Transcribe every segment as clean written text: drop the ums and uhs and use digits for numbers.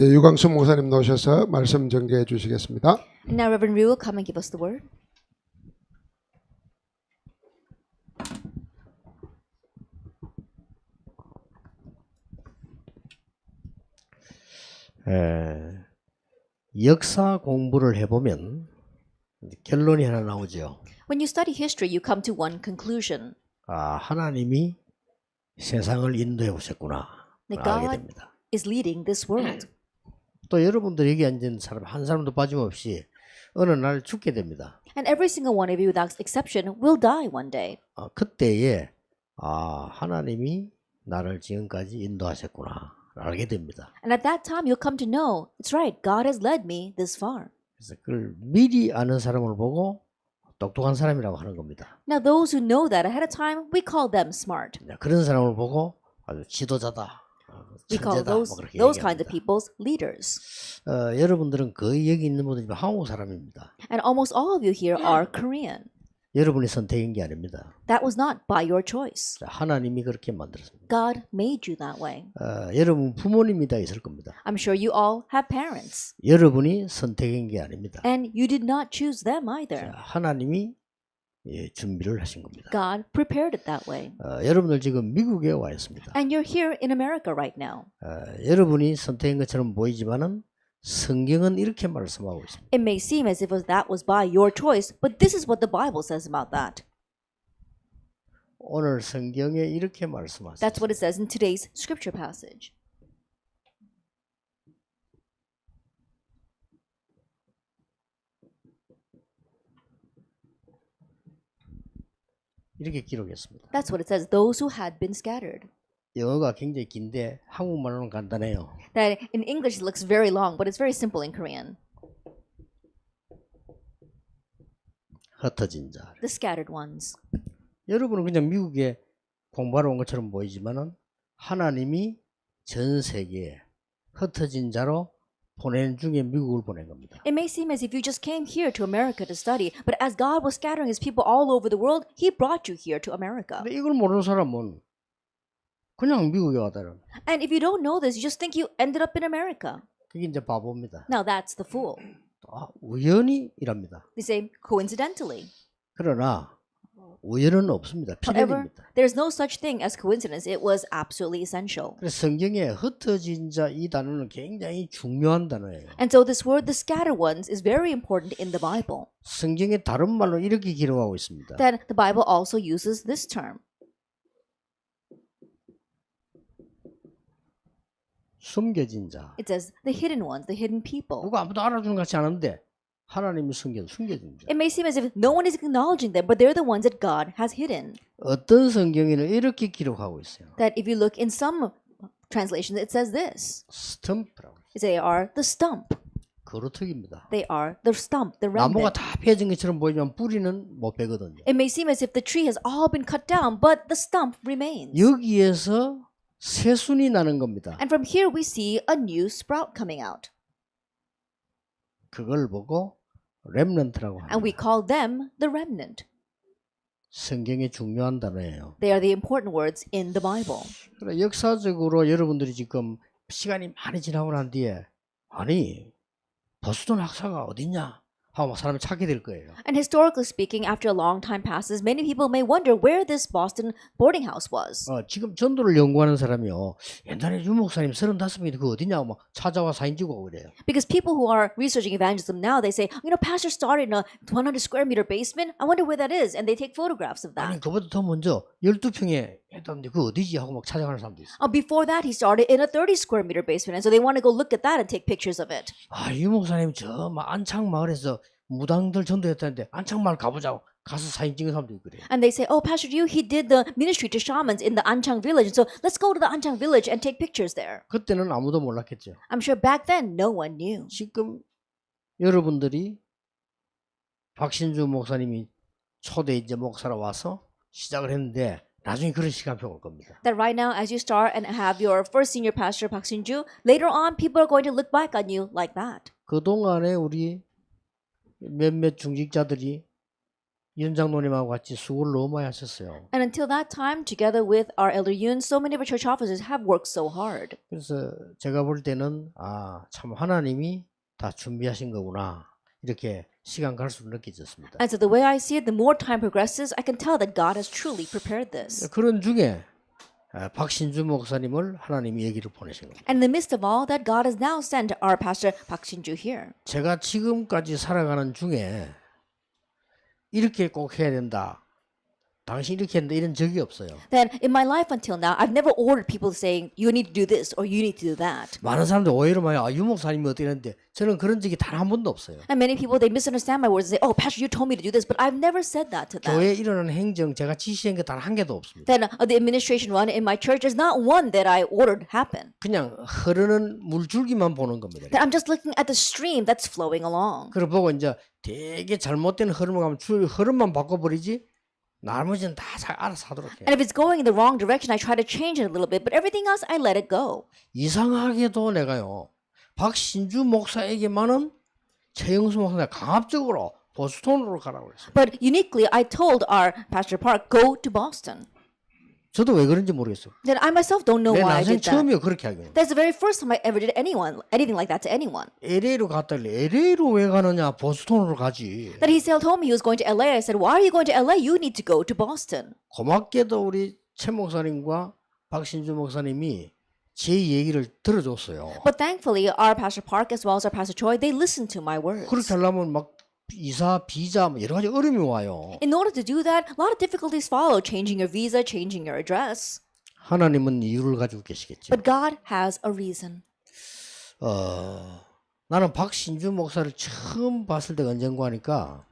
이제 유광수 목사님 나오셔서 말씀 전개해 주시겠습니다. And now Reverend Ryu will come and give us the word. 역사 공부를 해보면 결론이 하나 나오죠. When you study history, you come to one conclusion. 하나님이 세상을 인도해 오셨구나 That 알게 God 됩니다. is leading this world. 또 여러분들 여기 앉은 사람 한 사람도 빠짐없이 어느 날 죽게 됩니다. And every single one of you, without exception, will die one day. 그때에 하나님이 나를 지금까지 인도하셨구나 알게 됩니다. And at that time, you'll come to know, it's right, God has led me this far. 그래서 그걸 미리 아는 사람을 보고 똑똑한 사람이라고 하는 겁니다. Now, those who know that ahead of time, we call them smart. 그런 사람을 보고 아주 지도자다, We call 천재다, 뭐 그렇게 those kinds of 얘기합니다. people's leaders. 여러분들은 거의 여기 있는 분들이 한국 사람입니다. And almost all of you here are Korean. 여러분이 선택한 게 아닙니다. That was not by your choice. 하나님이 그렇게 만들었습니다. God made you that way. 여러분 부모님이 다 있을 겁니다. I'm sure you all have parents. 여러분이 선택한 게 아닙니다. And you did not choose them either. 하나님이 준비를 하신 겁니다. God prepared it that way. 여러분들 지금 미국에 와 있습니다. And you're here in America right now. 여러분이 선택한 것처럼 보이지만은 성경은 이렇게 말씀하고 있습니다. It may seem as if that was by your choice, but this is what the Bible says about that. 오늘 성경에 이렇게 말씀하셨습니다. That's what it says in today's scripture passage. 이렇게 기록했습니다. That's what it says, those who had been scattered. 영어가 굉장히 긴데 한국말로는 간단해요. That in English it looks very long, but it's very simple in Korean. 흩어진 자. The scattered ones. 여러분은 그냥 미국에 공부하러 온 것처럼 보이지만은 하나님이 전 세계에 흩어진 자로 보내는 중에 미국을 보낸 겁니다. It may seem as if you just came here to America to study, but as God was scattering his people all over the world, he brought you here to America. 근데 이걸 모르는 사람은 그냥 미국에 왔다는. And if you don't know this, you just think you ended up in America. 그게 이제 바보입니다. Now that's the fool. 우연히 이랍니다. They say coincidentally. 그러나 우연은 없습니다. However, 필연입니다. there's no such thing as coincidence. It was absolutely essential. 그래서 성경에 흩어진 자 이 단어는 굉장히 중요한 단어예요. And so this word, the scattered ones, is very important in the Bible. 성경에 다른 말로 이렇게 기록하고 있습니다. That the Bible also uses this term. 숨겨진 자. It says the hidden ones, the hidden people. 누가 아무도 알아주는 것 같지 않은데 하나님이 숨겨진 자. It may seem as if no one is acknowledging them, but they're the ones that God has hidden. 어떤 성경에는 이렇게 기록하고 있어요. That if you look in some translations, it says this. 스탬프라고. They are the stump. 거루턱입니다. They are the stump, the 나무가 remnant. 다 베어진 것처럼 보이지만 뿌리는 못 베거든요. It may seem as if the tree has all been cut down, but the stump remains. 여기에서 새순이 나는 겁니다. And from here we see a new sprout coming out. 그걸 보고 렘넌트라고 And we 합니다. call them the remnant. 성경의 중요한 단어예요. They are the important words in the Bible. 그래 역사적으로 여러분들이 지금 시간이 많이 지나고 난 뒤에 아니 보스턴 학사가 어딨냐 하고 막 사람이 찾게 될 거예요. And historically speaking, after a long time passes, many people may wonder where this Boston boarding house was. 지금 전도를 연구하는 사람이요. 옛날에 유 목사님 35명이 그 어디냐고 막 찾아와 사진 찍고 그래요. Because people who are researching evangelism now, they say, Pastor started in a 100 square meter basement. I wonder where that is. And they take photographs of 아니 that. 그보다 더 먼저 12평에 했다는데 그 어디지 하고 막 찾아가는 사람도 있어. Before that, he started in a 30 square meter basement. And so they want to go look at that and take pictures of it. 유 목사님 저 막 안창 마을에서 무당들 전도했다는데 안창 마을 가보자고 가서 사진 찍은 사람도 있고 그래요. And they say, Pastor Yu, he did the ministry to shamans in the Anchang village. And so let's go to the Anchang village and take pictures there. 그때는 아무도 몰랐겠죠. I'm sure back then, no one knew. 지금 여러분들이 박신주 목사님이 초대 이제 목사로 와서 시작을 했는데 나중에 그런 시간표 올 겁니다. That right now, as you start and have your first senior pastor, Park Shin-ju, later on, people are going to look back on you like that. 그동안에 우리 몇몇 중직자들이 이런 장로님하고 같이 수고를 너무 많이 하셨어요. And until that time, together with our elder Yoon, so many of our church officers have worked so hard. 그래서 제가 볼 때는 참 하나님이 다 준비하신 거구나 이렇게 시간 갈수록 느껴졌습니다. And so the way I see it, the more time progresses, I can tell that God has truly prepared this. 그런 중에 박신주 목사님을 하나님이 여기를 보내신 겁니다. And in the midst of all that, God has now sent our pastor Park Shin-ju here. 제가 지금까지 살아가는 중에 이렇게 꼭 해야 된다. 당신 이렇게 했는데 이런 적이 없어요. Then in my life until now, I've never ordered people saying, you need to do this or you need to do that. 많은 사람들 오해로 말해 유 목사님이 어떻게 했는데 저는 그런 적이 단 한 번도 없어요. And many people, they misunderstand my words and say, oh, Pastor, you told me to do this, but I've never said that to them. 교회에 일어나는 행정 제가 지시한 게 단 한 개도 없습니다. Then the administration run in my church is not one that I ordered happen. 그냥 흐르는 물줄기만 보는 겁니다. That I'm just looking at the stream that's flowing along. 그걸 보고 이제 되게 잘못된 흐름을 가면 흐름만 바꿔버리지 나머지는 다 잘 알아서 하도록 해요. And if it's going in the wrong direction, I try to change it a little bit, but everything else, I let it go. 이상하게도 내가요. 박신주 목사에게만은 최영수 목사가 강압적으로 보스턴으로 가라고 그랬어요. But uniquely, I told our Pastor Park, go to Boston. 저도 왜 그런지 모르겠어요. Then I myself don't know 내 why I 난생 did that. 처음이에요 그렇게 하기는. That's the very first time I ever did anything like that to anyone. LA로 갔다길래 LA로 왜 가느냐 보스턴으로 가지. That he still told me he was going to LA. I said, why are you going to LA? You need to go to Boston. 고맙게도 우리 최 목사님과 박신주 목사님이 제 얘기를 들어줬어요. But thankfully, our Pastor Park as well as our Pastor Choi, they listened to my words. 그렇게 하려면 막 이사, 비자 뭐 여러 가지 어려움이 와요. In order to do that, a lot of difficulties follow, changing your visa, changing your address. 하나님은 이유를 가지고 계시겠죠. But God has a reason. 나는 박신주 목사를 처음 봤을 때가 언젠가 하니까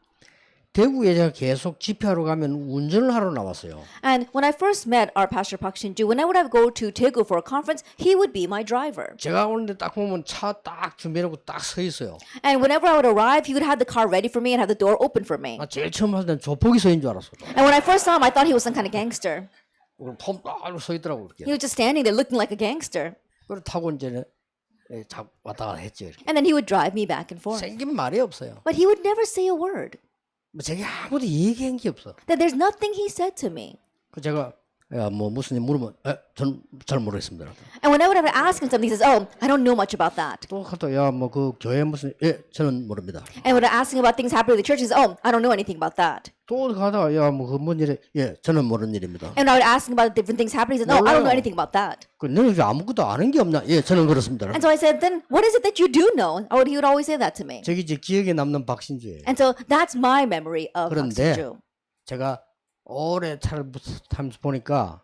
대구에 제가 계속 집회하러 가면 운전을 하러 나왔어요. And when I first met our Pastor Park Shin-ju, whenever I would go to Daegu for a conference, he would be my driver. 제가 오는데 딱 보면 차 딱 준비해놓고 딱 서 있어요. And whenever I would arrive, he would have the car ready for me and have the door open for me. 나 제일 처음 봤을 땐 조폭이 서인 줄 알았어. And when I first saw him, I thought he was some kind of gangster. 폼딱 서 있더라고 He 이렇게. was just standing there looking like a gangster. 그걸 타고 이제 왔다 갔다 했죠. 이렇게. And then he would drive me back and forth. 생긴 말이 없어요. But he would never say a word. 뭐 제게 아무도 얘기한 게 없어. That there's nothing he said to me. 그 제가 뭐 무슨 일 물으면 전 잘 모르겠습니다. And whenever I would ask him something, he says, oh, I don't know much about that. 또 갔다 뭐 그 교회 무슨 저는 모릅니다. And when I ask him about things happening in the church, he says, oh, I don't know anything about that. 또 가다가 뭐 그 뭔 일에 저는 모르는 일입니다. And I would ask him about different things happening, he says, no, I don't know anything about that. 그 너는 왜 아무것도 아는 게 없냐? 저는 그렇습니다. And so I said, then what is it that you do know? He would always say that to me. 저기 이제 기억에 남는 박신주예요. And so that's my memory of Park 그런데 Shin-ju. 제가 오래 차를 타면서 보니까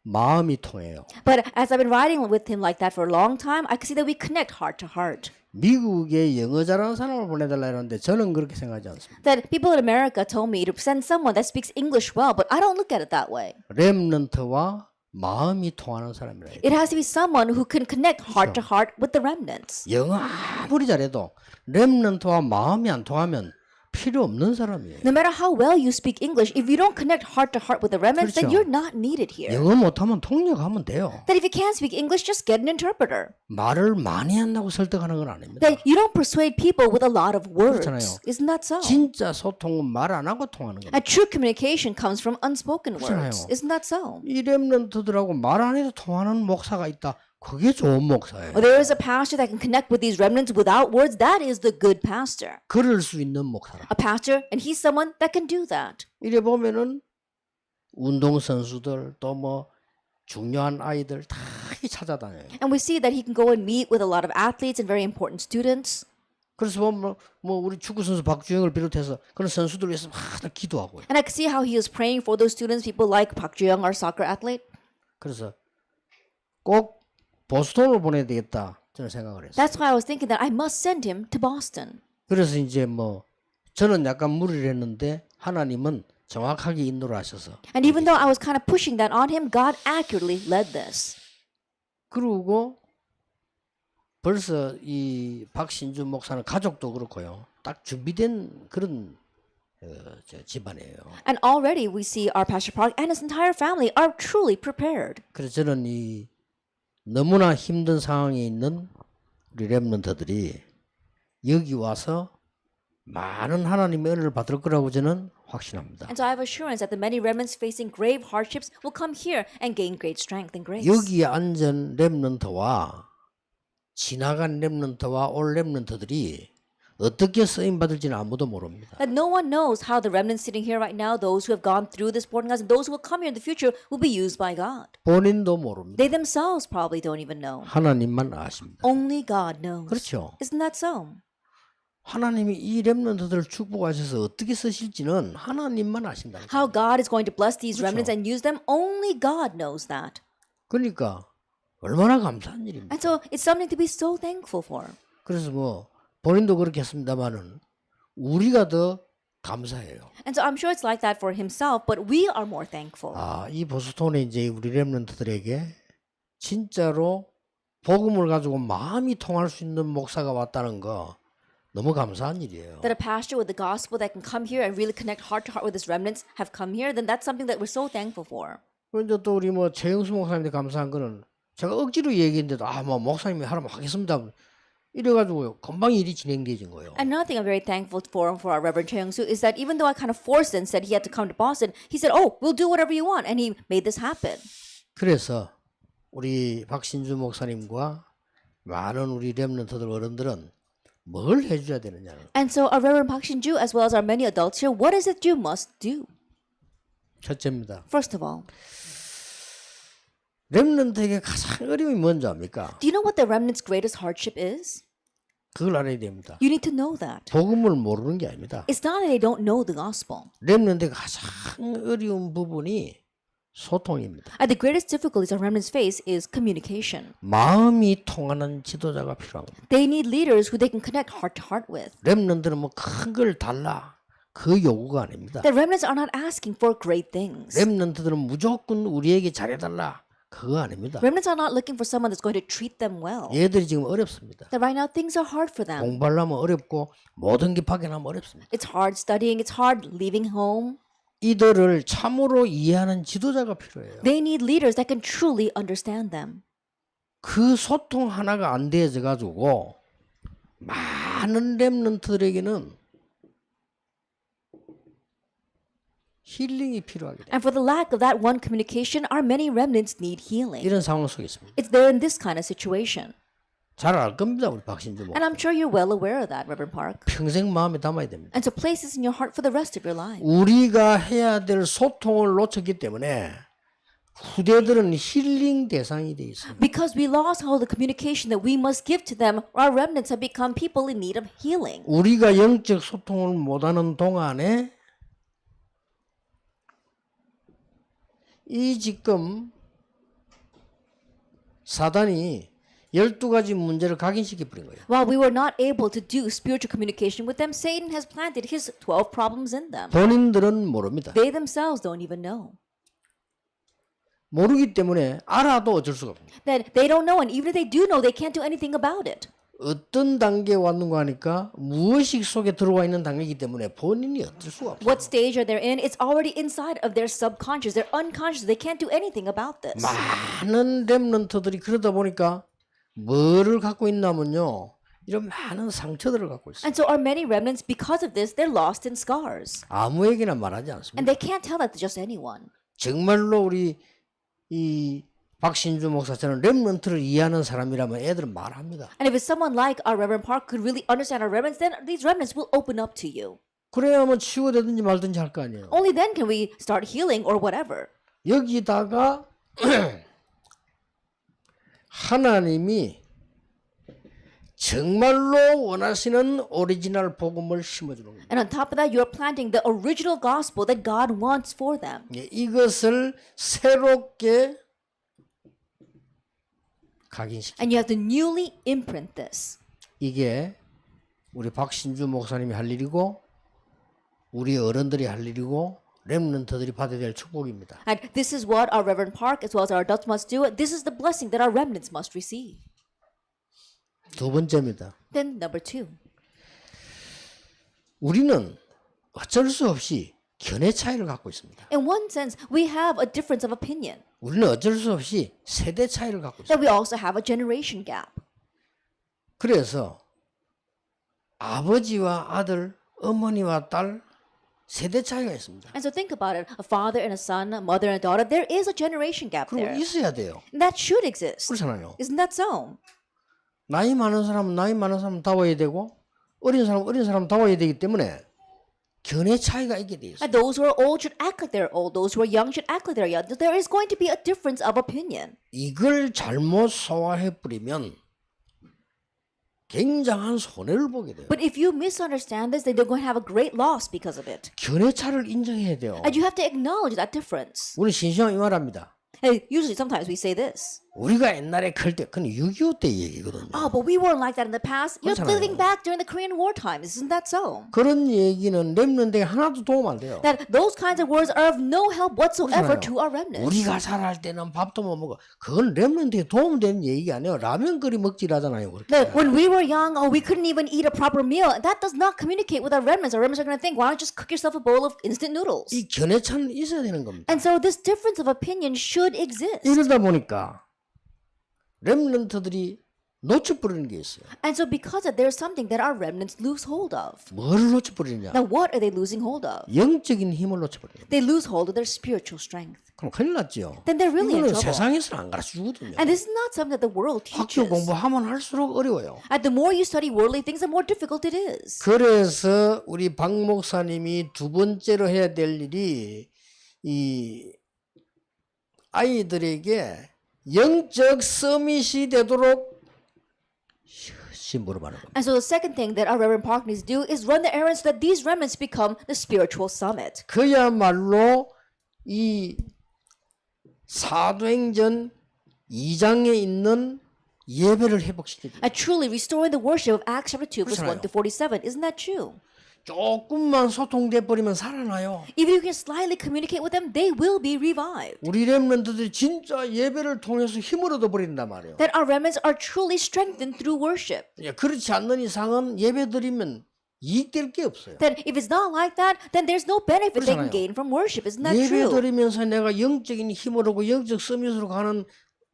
마음이 통해요. But as I've been riding with him like that for a long time, I can see that we connect heart to heart. 미국에 영어 잘하는 사람을 보내달라 했는데 저는 그렇게 생각하지 않습니다. That people in America told me to send someone that speaks English well, but I don't look at it that way. 렘넌트와 마음이 통하는 사람이라 해요. It has to be someone who can connect heart to heart with the remnants. 영어 아무리 잘해도 렘넌트와 마음이 안 통하면 필요 없는 사람이에요. No matter how well you speak English, if you don't connect heart to heart with the remnants, then 그렇죠. you're not needed here. 영어 못하면 통역하면 돼요. That if you can't speak English, just get an interpreter. 말을 많이 한다고 설득하는 건 아닙니다. That you don't persuade people with a lot of words. 그렇잖아요. Isn't that so? 진짜 소통은 말 안 하고 통하는 겁니다. And true communication comes from unspoken 그렇잖아요. words. Isn't that so? 이 렘넌트들하고 말 안 해도 통하는 목사가 있다. 그게 좋은 목사예요. There is a pastor that can connect with these remnants without words. That is the good pastor. 그럴 수 있는 목사라. A pastor, and he's someone that can do that. 이래 보면은 운동 선수들 또 뭐 중요한 아이들 다 찾아다녀요. And we see that he can go and meet with a lot of athletes and very important students. 그래서 보면 뭐 우리 축구 선수 박주영을 비롯해서 그런 선수들 위해서 막 기도하고. And I can see how he is praying for those students, people like Park Ju-young, our soccer athlete. 그래서 꼭 보스턴으로 보내야 되겠다 저는 생각을 했어요. That's why I was thinking that I must send him to Boston. 그래서 이제 뭐 저는 약간 무리를 했는데 하나님은 정확하게 인도를 하셔서. And even though I was kind of pushing that on him, God accurately led this. 그리고 벌써 이 박신주 목사는 가족도 그렇고요. 딱 준비된 그런 집안이에요. And already we see our Pastor Park and his entire family are truly prepared. 그래서 저는 이 너무나 힘든 상황에 있는 우리 렘넌트들이 여기 와서 많은 하나님의 은혜를 받을 거라고 저는 확신합니다. And so I have assurance that the many remnants facing grave hardships will come here and gain great strength and grace. 여기에 앉은 렘넌트와 지나간 렘넌트와 올 렘넌트들이 어떻게 쓰임 받을지는 아무도 모릅니다. That no one knows how the remnants sitting here right now, those who have gone through this boarding house, and those who will come here in the future will be used by God. 본인도 모릅니다. They themselves probably don't even know. 하나님만 아십니다. Only God knows. 그렇죠. Isn't that so? 하나님이 이 렘넌트들을 축복하셔서 어떻게 쓰실지는 하나님만 아신다. How God is going to bless these 그렇죠. remnants and use them, only God knows that. 그러니까 얼마나 감사한 일입니다. And so it's something to be so thankful for. 그래서 뭐 본인도 그렇게 했습니다만은 우리가 더 감사해요. And so I'm sure it's like that for himself, but we are more thankful. 이 보스톤에 이제 우리 렘넌트들에게 진짜로 복음을 가지고 마음이 통할 수 있는 목사가 왔다는 거 너무 감사한 일이에요. That a pastor with the gospel that can come here and really connect heart to heart with his remnants have come here, then that's something that we're so thankful for. 그런데 또 우리 뭐 최영수 목사님한테 감사한 거는 제가 억지로 얘기했는데도 뭐 목사님이 하라면 하겠습니다. 이래가지고 금방 일이 진행되어진 거예요. Another thing I'm very thankful for our Reverend Choi Young-soo is that even though I kind of forced and said he had to come to Boston, he said, "Oh, we'll do whatever you want," and he made this happen. 그래서 우리 박신주 목사님과 많은 우리 렘넌트들 어른들은 뭘 해줘야 되느냐는 And so our Reverend Park Shin-ju, as well as our many adults here, what is it you must do? 첫째입니다. First of all, 렘넌트에게 가장 어려움이 뭔지 압니까? do you know what the remnant's greatest hardship is? 그걸 알아야 됩니다. You need to know that. 복음을 모르는 게 아닙니다. It's not that they don't know the gospel. 렘넌트의 가장 어려운 부분이 소통입니다. The greatest difficulties our remnants face is communication. 마음이 통하는 지도자가 필요합니다. They need leaders who they can connect heart to heart with. 렘넌트는 뭐 큰 걸 달라 그 요구가 아닙니다. The remnants are not asking for great things. 렘넌트들은 무조건 우리에게 잘해달라 그거 아닙니다. Remnants are not looking for someone that's going to treat them well. 얘들이 지금 어렵습니다. That right now things are hard for them. 공부하려면 어렵고 모든 게 파견하면 어렵습니다. It's hard studying. It's hard leaving home. 이들을 참으로 이해하는 지도자가 필요해요. They need leaders that can truly understand them. 그 소통 하나가 안 되어져 가지고 많은 렘넌트들에게는 힐링이 필요하게 돼요. And for the lack of that one communication, our many remnants need healing. 이런 상황 속에 있습니다. It's there in this kind of situation. 잘 알 겁니다, 우리 박신주 목사. And I'm sure you're well aware of that, Reverend Park. 평생 마음에 담아야 됩니다. And so place this in your heart for the rest of your life. 우리가 해야 될 소통을 놓쳤기 때문에 후대들은 힐링 대상이 돼 있습니다. Because we lost all the communication that we must give to them, our remnants have become people in need of healing. 우리가 영적 소통을 못하는 동안에 이 지금 사단이 12가지 문제를 각인시켜 버린 거예요. While we were not able to do spiritual communication with them, Satan has planted his 12 problems in them. 본인들은 모릅니다. They themselves don't even know. 모르기 때문에 알아도 어쩔 수가 없습니다. That they don't know, and even if they do know, they can't do anything about it. 어떤 단계에 왔는가 하니까 무의식 속에 들어와 있는 단계이기 때문에 본인이 어쩔 수가 없어요. What stage are they in? It's already inside of their subconscious. They're unconscious. They can't do anything about this. 많은 렘넌트들이 그러다 보니까 뭐를 갖고 있냐면요. 이런 많은 상처들을 갖고 있어요. And so our many remnants, because of this, they're lost in scars. 아무에게나 말하지 And 않습니다. they can't tell that to just anyone. 정말로 우리 이 박신주 목사처럼 렘넌트를 이해하는 사람이라면 애들은 말합니다. And if it's someone like our Reverend Park could really understand our remnants, then these remnants will open up to you. 그래야만 치유되든지 말든지 할 거 아니에요. Only then can we start healing or whatever. 여기다가 하나님이 정말로 원하시는 오리지널 복음을 심어주는 겁니다. And on top of that, you're planting the original gospel that God wants for them. 이것을 새롭게 각인시키. And you have to newly imprint this. 이게 우리 박신주 목사님이 할 일이고 우리 어른들이 할 일이고 렘넌트들이 받아야 될 축복입니다. And this is what our Reverend Park as well as our adults must do. This is the blessing that our remnants must receive. 두 번째입니다. Then number 2. 우리는 어쩔 수 없이 견해 차이를 갖고 있습니다. In one sense, we have a difference of opinion. 우리는 어쩔 수 없이 세대 차이를 갖고 있습니다. That we also have a generation gap. 그래서 아버지와 아들, 어머니와 딸 세대 차이가 있습니다. And so think about it. A father and a son, a mother and a daughter, there is a generation gap 그리고 there. 있어야 돼요. And that should exist. 그렇잖아요. Isn't that so? 나이 많은 사람은 나이 많은 사람 다워야 되고 어린 사람 다워야 되기 때문에 견해 차이가 있게 돼 있어요. And those who are old should act like they're old. Those who are young should act like they're young. There is going to be a difference of opinion. 이걸 잘못 소화해 버리면 굉장한 손해를 보게 돼요. But if you misunderstand this, then you're going to have a great loss because of it. 견해 차를 인정해야 돼요. And you have to acknowledge that difference. 우리 신시황 이 말합니다. And usually, sometimes we say this. 우리가 옛날에 클 때 그건 6.25 때 얘기거든요. Oh, but we weren't like that in the past. You're 그렇잖아요. living back during the Korean War times. Isn't that so? 그런 얘기는 렘넌트에 하나도 도움 안 돼요. That those kinds of words are of no help whatsoever 그렇잖아요. to our remnants. 우리가 살할 때는 밥도 못 먹어. 그건 렘넌트에 도움되는 얘기 아니에요. 라면 끓이 먹지라잖아요. 그렇게. That when we were young, we couldn't even eat a proper meal. That does not communicate with our remnants. Our remnants are going to think, why don't you just cook yourself a bowl of instant noodles? 이 견해 차는 있어야 되는 겁니다. And so this difference of opinion should exist. 이러다 보니까 렘넌트들이 놓쳐버리는 게 있어요. And so because of there's something that our remnants lose hold of. 뭐를 놓쳐버리냐? Now what are they losing hold of? 영적인 힘을 놓쳐버려요. They lose hold of their spiritual strength. 그럼 큰일 났죠. Then they're really in 이거는 trouble. 세상에서는 안 가르쳐주거든요. And this is not something that the world 학교 teaches. 공부하면 할수록 어려워요. And the more you study worldly things, the more difficult it is. 그래서 우리 박 목사님이 두 번째로 해야 될 일이 이 아이들에게 영적 서밋이 되도록 심부름하는 겁니다. And so the second thing that our Reverend Park needs to do is run the errands so that these remnants become the spiritual summit. 그야말로 이 사도행전 2장에 있는 예배를 회복시켜줘요. And truly restoring the worship of Acts chapter 2 verse 1 그렇잖아요. to 47. Isn't that true? 조금만 소통돼 버리면 살아나요. If you can slightly communicate with them, they will be revived. 우리 렘넌트들이 진짜 예배를 통해서 힘을 얻어버린단 말이에요. That our remnants are truly strengthened through worship. 그렇지 않는 이상은 예배 드리면 이익될 게 없어요. That if it's not like that, then there's no benefit they can 그렇잖아요. gain from worship. Isn't that 예배 true? 드리면서 내가 영적인 힘을 얻고 영적 서밋으로 가는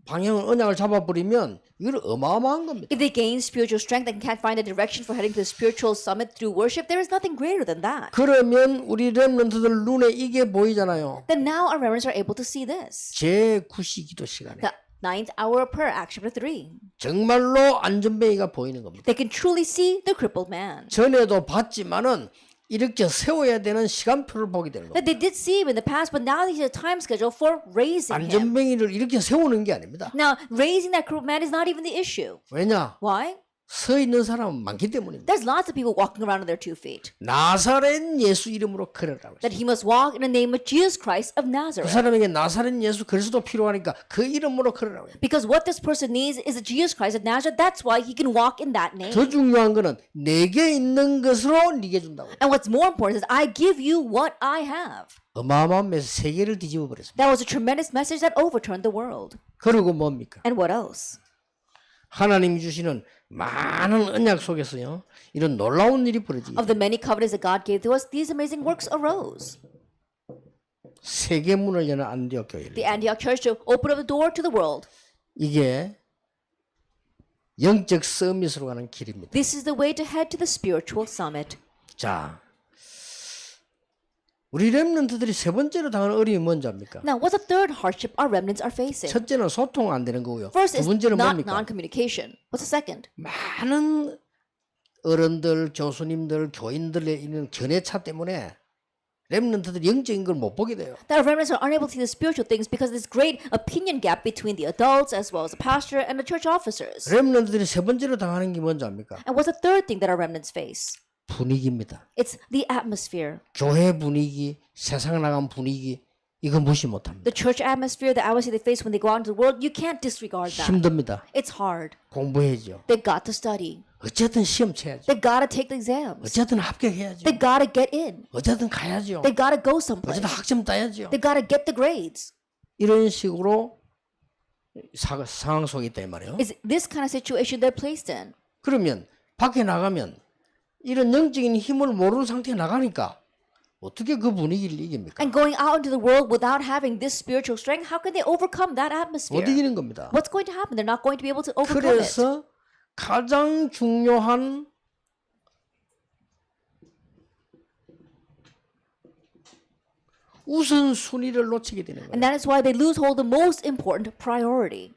방향을 언약을 잡아버리면 이건 어마어마한 겁니다. If they gain spiritual strength and can't find a direction for heading to the spiritual summit through worship, there is nothing greater than that. 그러면 우리 렘넌트들 눈에 이게 보이잖아요. Then now our remnants are able to see this. 제9시 기도 시간에 The ninth hour of prayer, Acts chapter 3. 정말로 안전뱅이가 보이는 겁니다. They can truly see the crippled man. 전에도 봤지만은 이렇게 세워야 되는 시간표를 보게 되는 겁니다. That they did see him in the past, but now they see a time schedule for raising him. 안전뱅이를 이렇게 세우는 게 아닙니다. Now, raising that crippled man is not even the issue. 왜냐? Why? 서 있는 사람은 많기 때문입니다. There's lots of people walking around on their 2 feet. 나사렛 예수 이름으로 걸으라고 했어요. That he must walk in the name of Jesus Christ of 그 Nazareth. 사람에게 나사렛 예수 그리스도 필요하니까 그 이름으로 걸으라고 해요. Because what this person needs is Jesus Christ of Nazareth. That's why he can walk in that name. 더 중요한 거는 내게 있는 것으로 네게 준다고. And what's more important is I give you what I have. 어마어마한 메시지 세계를 뒤집어 버렸습니다. That was a tremendous message that overturned the world. 그리고 뭡니까? And what else? 하나님이 주시는 많은 언약 속에서요. 이런 놀라운 일이 벌어지고 Of the many covenants that God gave to us, these amazing works arose. 세계 문을 여는 안디옥 교회를. The Antioch church to open up the door to the world. 이게 영적 서밋으로 가는 길입니다. This is the way to head to the spiritual summit. 자, 우리 렘넌트들이 세 번째로 당하는 어려움이 뭔지 압니까? Now, what's the third hardship our remnants are facing? 첫째는 소통 안 되는 거고요. First 두 is 번째는 not 뭡니까? non-communication. What's the second? 많은 어른들, 교수님들, 교인들의 있는 견해차 때문에 렘넌트들이 영적인 걸 못 보게 돼요. That our remnants are unable to see the spiritual things because of this great opinion gap between the adults as well as the pastor and the church officers. 렘넌트들이 세 번째로 당하는 게 뭔지 압니까? And what's the third thing that our remnants face? 분위기입니다. It's the atmosphere. 교회 분위기, 세상 나간 분위기 이거 무시 못합니다. The church atmosphere, the atmosphere they face when they go out into the world, you can't disregard that. 힘듭니다. It's hard. 공부해야죠. They got to study. 어쨌든 시험 쳐야죠. They gotta take the exams. 어쨌든 합격해야죠. They gotta get in. 어쨌든 가야죠. They gotta go someplace. 어쨌든 학점 따야죠. They gotta get the grades. 이런 식으로 상황 속에 있다 이 말이에요. It's this kind of situation they're placed in. 그러면 밖에 나가면 이런 영적인 힘을 모르는 상태에 나가니까 어떻게 그 분위기를 이깁니까? And going out into the world without having this spiritual strength, how can they overcome that atmosphere? 못 이기는 겁니다. What's going to happen? They're not going to be able to overcome it. 그래서 가장 중요한 우선순위를 놓치게 되는 And 거예요. that is why they lose hold of the most important priority.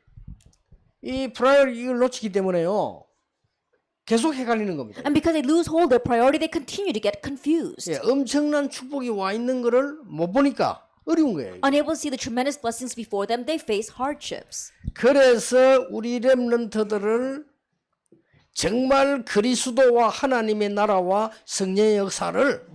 이 프라이어리 이걸 놓치기 때문에요. 계속 헷갈리는 겁니다. And because they lose hold of their priority, they continue to get confused. 예, 엄청난 축복이 와 있는 거를 못 보니까 어려운 거예요. Unable to see the tremendous blessings before them, they face hardships. 그래서 우리 렘넌트들을 정말 그리스도와 하나님의 나라와 성령의 역사를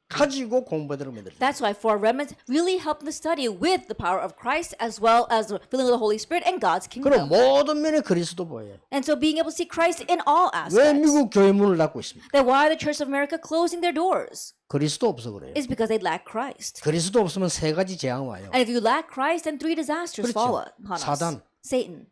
가지고 공부하도록 만들어요. That's why for our remnants, really help them to study with the power of Christ as well as the filling of the Holy Spirit and God's 그럼 kingdom. 모든 면에 그리스도 보여요. And so being able to see Christ in all 왜 aspects. 미국 교회 문을 닫고 있습니까? Then why are the Church of America closing their doors? 그리스도 없어 그래요. It's because they lack Christ. 그리스도 없으면 세 가지 재앙 와요. And if you lack Christ, then three disasters 그렇죠. fall upon us. 사단. Satan,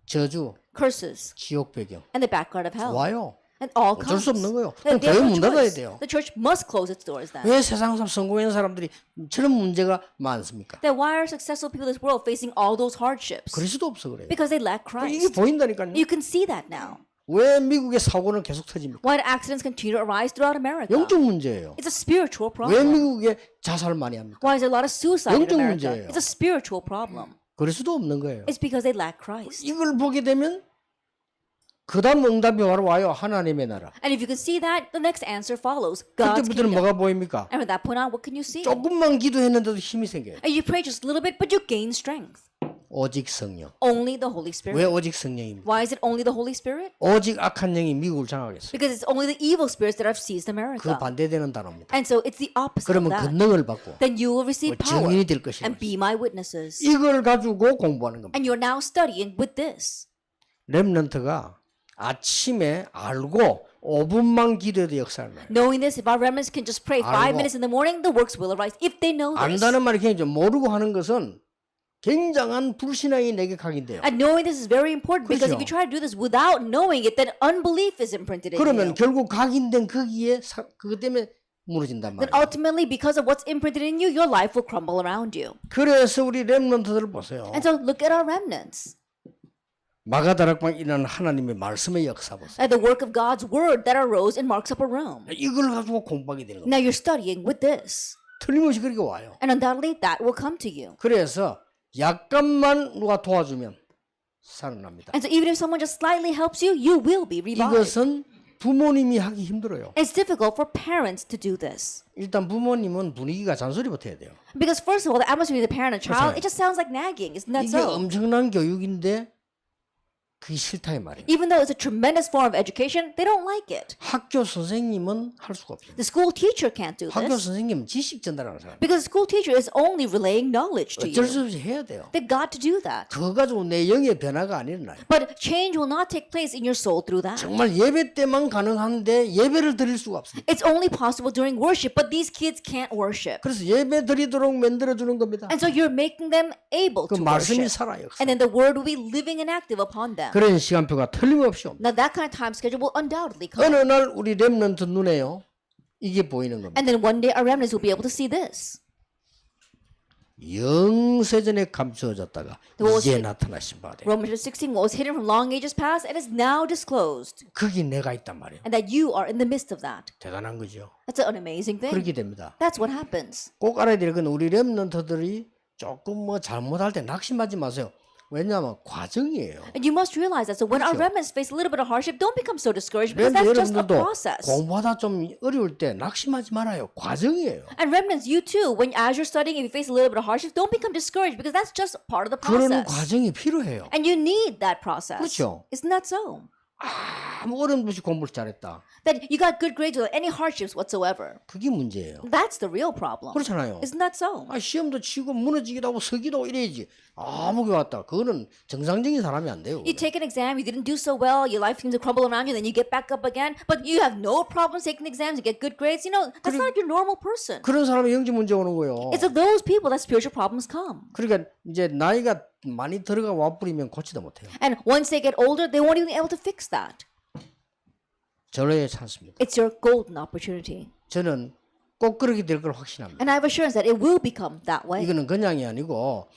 저주, curses, 지옥 배경 and the background of hell. 와요. And all 어쩔 comes. 수 없는 거예요. Then 그럼 they have 교회 no 문 닫아야 choice. 돼요. The church must close its doors then. 왜 세상 성공한 사람들이 저런 문제가 많습니까? Then why are successful people in this world facing all those hardships? 그리스도 없어 그래요. Because they lack 이게 Christ. 보인다니까요. You can see that now. 왜 미국의 사고는 계속 터집니까? Why do accidents continue to arise throughout America? 영적 문제예요. It's a spiritual 왜 problem. 미국에 자살 많이 합니까? Why is there a lot of suicide in 영적 America? 문제예요. It's a spiritual problem. 그리스도 없는 거예요. It's because they lack Christ. 이걸 보게 되면 그 다음 응답이 바로 와요. 하나님의 나라. And if you can see that, the next answer follows. God's 그때부터는 kingdom. 뭐가 보입니까? And from that point on, what can you see? 조금만 기도했는데도 힘이 생겨요. And you pray just a little bit, but you gain strength. 오직 성령. Only the Holy 왜 Spirit. 오직 성령입니까? Why is it only the Holy Spirit? 오직 악한 영이 미국을 장악했어요. Because it's only the evil spirits that have seized 그 America. 반대되는 단어입니다. And so it's the opposite of 그러면 that. 권능을 받고 Then you will receive power 증인이 될 것이라. and be my witnesses. 이걸 가지고 공부하는 겁니다. And you're now studying with this. 렘넌트가 아침에 알고 5분만 기도해도 역사를 나요. Knowing this, if our remnants can just pray 5 알고. minutes in the morning, the works will arise. If they know this. 안다는 말이 굉장히 모르고 하는 것은 굉장한 불신앙이 내게 각인돼요. And knowing this is very important because if 그렇죠. you try to do this without knowing it, then unbelief is imprinted in 그러면 you. 결국 각인된 거기에 그것 때문에 무너진단 Then 말이에요. ultimately, because of what's imprinted in you, your life will crumble around you. 그래서 우리 렘넌트들을 보세요. And so look at our remnants. 마가다락방 일어나는 하나님의 말씀의 역사 보세요. At the work of God's word that arose in Mark's Upper Room. 이걸 가지고 공부하게 되는 거예요. Now you're studying with this. 틀림없이 그렇게 와요. And undoubtedly, that will come to you. 그래서 약간만 누가 도와주면 살아납니다. And so even if someone just slightly helps you, you will be revived. 이것은 부모님이 하기 힘들어요. It's difficult for parents to do this. 일단 부모님은 분위기가 잔소리부터 해야 돼요. Because first of all, the atmosphere of the parent and child, 그렇잖아요. it just sounds like nagging. Isn't that 이게 so? 엄청난 교육인데 그게 싫다 이 말이에요. Even though it's a tremendous form of education, they don't like it. 학교 선생님은 할 수가 없어요. The school teacher can't do 학교 this. 선생님은 지식 전달하는 사람. Because the school teacher is only relaying knowledge to 어쩔 you. 수 없이 해야 돼요. They've got to do that. 그거 가지고 내 영의 변화가 안 일어나요. But change will not take place in your soul through that. 정말 예배 때만 가능한데 예배를 드릴 수가 없습니다. It's only possible during worship, but these kids can't worship. 그래서 예배 드리도록 만들어주는 겁니다. And so you're making them able 그 to 말씀이 worship. 살아요. And then the word will be living and active upon them. 그런 시간표가 틀림없이 옵니다. Now that kind of time schedule will undoubtedly come. 어느 날 우리 렘넌트 눈에요. 이게 보이는 겁니다. And then one day our remnants will be able to see this. 영세전에 감추어졌다가 이제 나타나신 바 돼요. Romans 16 was hidden from long ages past and is now disclosed. 거기 내가 있단 말이에요. And that you are in the midst of that. 대단한 거죠. That's an amazing thing. 그렇게 됩니다. That's what happens. 꼭 알아야 될 건 우리 렘넌트들이 조금 뭐 잘못할 때 낙심하지 마세요. 왜냐하면 과정이에요. And you must realize that. So when our 그렇죠. remnants face a little bit of hardship, don't become so discouraged because 그런데 that's just a 여러분들도 process. 공부하다 좀 어려울 때 낙심하지 말아요. 과정이에요. And remnants, you too, when as you're studying, if you face a little bit of hardship, don't become discouraged because that's just part of the 그런 process. 과정이 필요해요. And you need that process. 그렇죠. Isn't that so? 아무 어려움 없이 공부를 잘했다. That you got good grades without any hardships whatsoever. 그게 문제예요. That's the real problem. 그렇잖아요. Isn't that so? 아, 시험도 치고 무너지기도 하고 서기도 하고 이래야지. 아무게 왔다. 그거는 정상적인 사람이 안 돼요. You take an exam, you didn't do so well, your life seems to crumble around you, then you get back up again, but you have no problems taking the exams, you get good grades. You know, that's not your normal person. 그런 사람이 영적 문제 오는 거예요. It's of those people that spiritual problems come. 그러니까 이제 나이가 많이 들어가 와버리면 고치도 못해요. And once they get older, they won't even be able to fix that. 절호의 찬스입니다. It's your golden opportunity. 저는 꼭 그렇게 될 걸 확신합니다. And I have assurance that it will become that way. 이거는 그냥이 아니고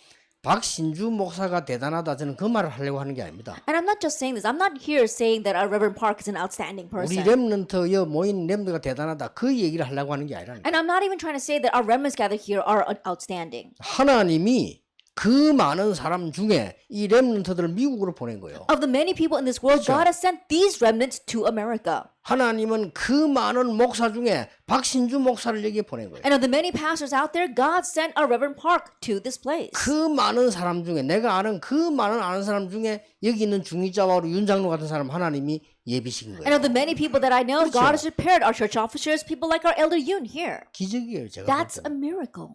박신주 목사가 대단하다 저는 그 말을 하려고 하는 게 아닙니다. And I'm not just saying this. I'm not here saying that our Reverend Park is an outstanding 우리 person. 렘넌트 여 모인 렘넌트가 대단하다 그 얘기를 하려고 하는 게 아니라 And I'm not even trying to say that our remnants gathered here are outstanding. 하나님이 그 많은 사람 중에 이 렘넌트들을 미국으로 보낸 거예요. Of the many people in this world, 그렇죠. God has sent these remnants to America. 하나님은 그 많은 목사 중에 박신주 목사를 여기에 보낸 거예요. And of the many pastors out there, God sent our Reverend Park to this place. 그 많은 사람 중에 내가 아는 그 많은 아는 사람 중에 여기 있는 중위자와로 윤장로 같은 사람 하나님이 예비신 And 거예요. of the many people that I know, 그렇죠. God has prepared our church officers, people like our Elder Yoon here. 기적이에요, 제가 볼 That's a 때는. miracle.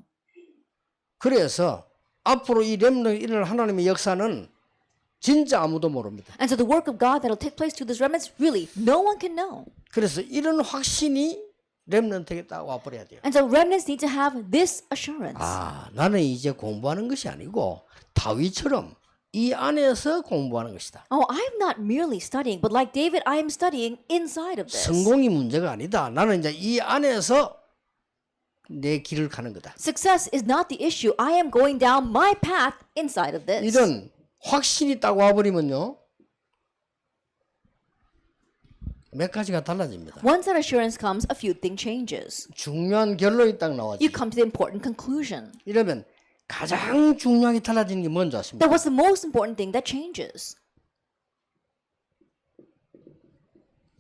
그래서 앞으로 이 렘넌트 일어날 하나님의 역사는 진짜 아무도 모릅니다. And so the work of God that will take place through these remnants, really, no one can know. 그래서 이런 확신이 렘넌트에게 딱 와버려야 돼요. And so remnants need to have this assurance. 아, 나는 이제 공부하는 것이 아니고 다윗처럼 이 안에서 공부하는 것이다. Oh, I'm not merely studying, but like David, I am studying inside of this. 성공이 문제가 아니다. 나는 이제 이 안에서 내 길을 가는 거다. Success is not the issue. I am going down my path inside of this. 이런 확신이 딱 와버리면요. 몇 가지가 달라집니다. Once that assurance comes, a few things changes. 중요한 결론이 딱 나와지. You come to the important conclusion. 이러면 가장 중요하게 달라지는 게 뭔지 아십니까? That what's the most important thing that changes?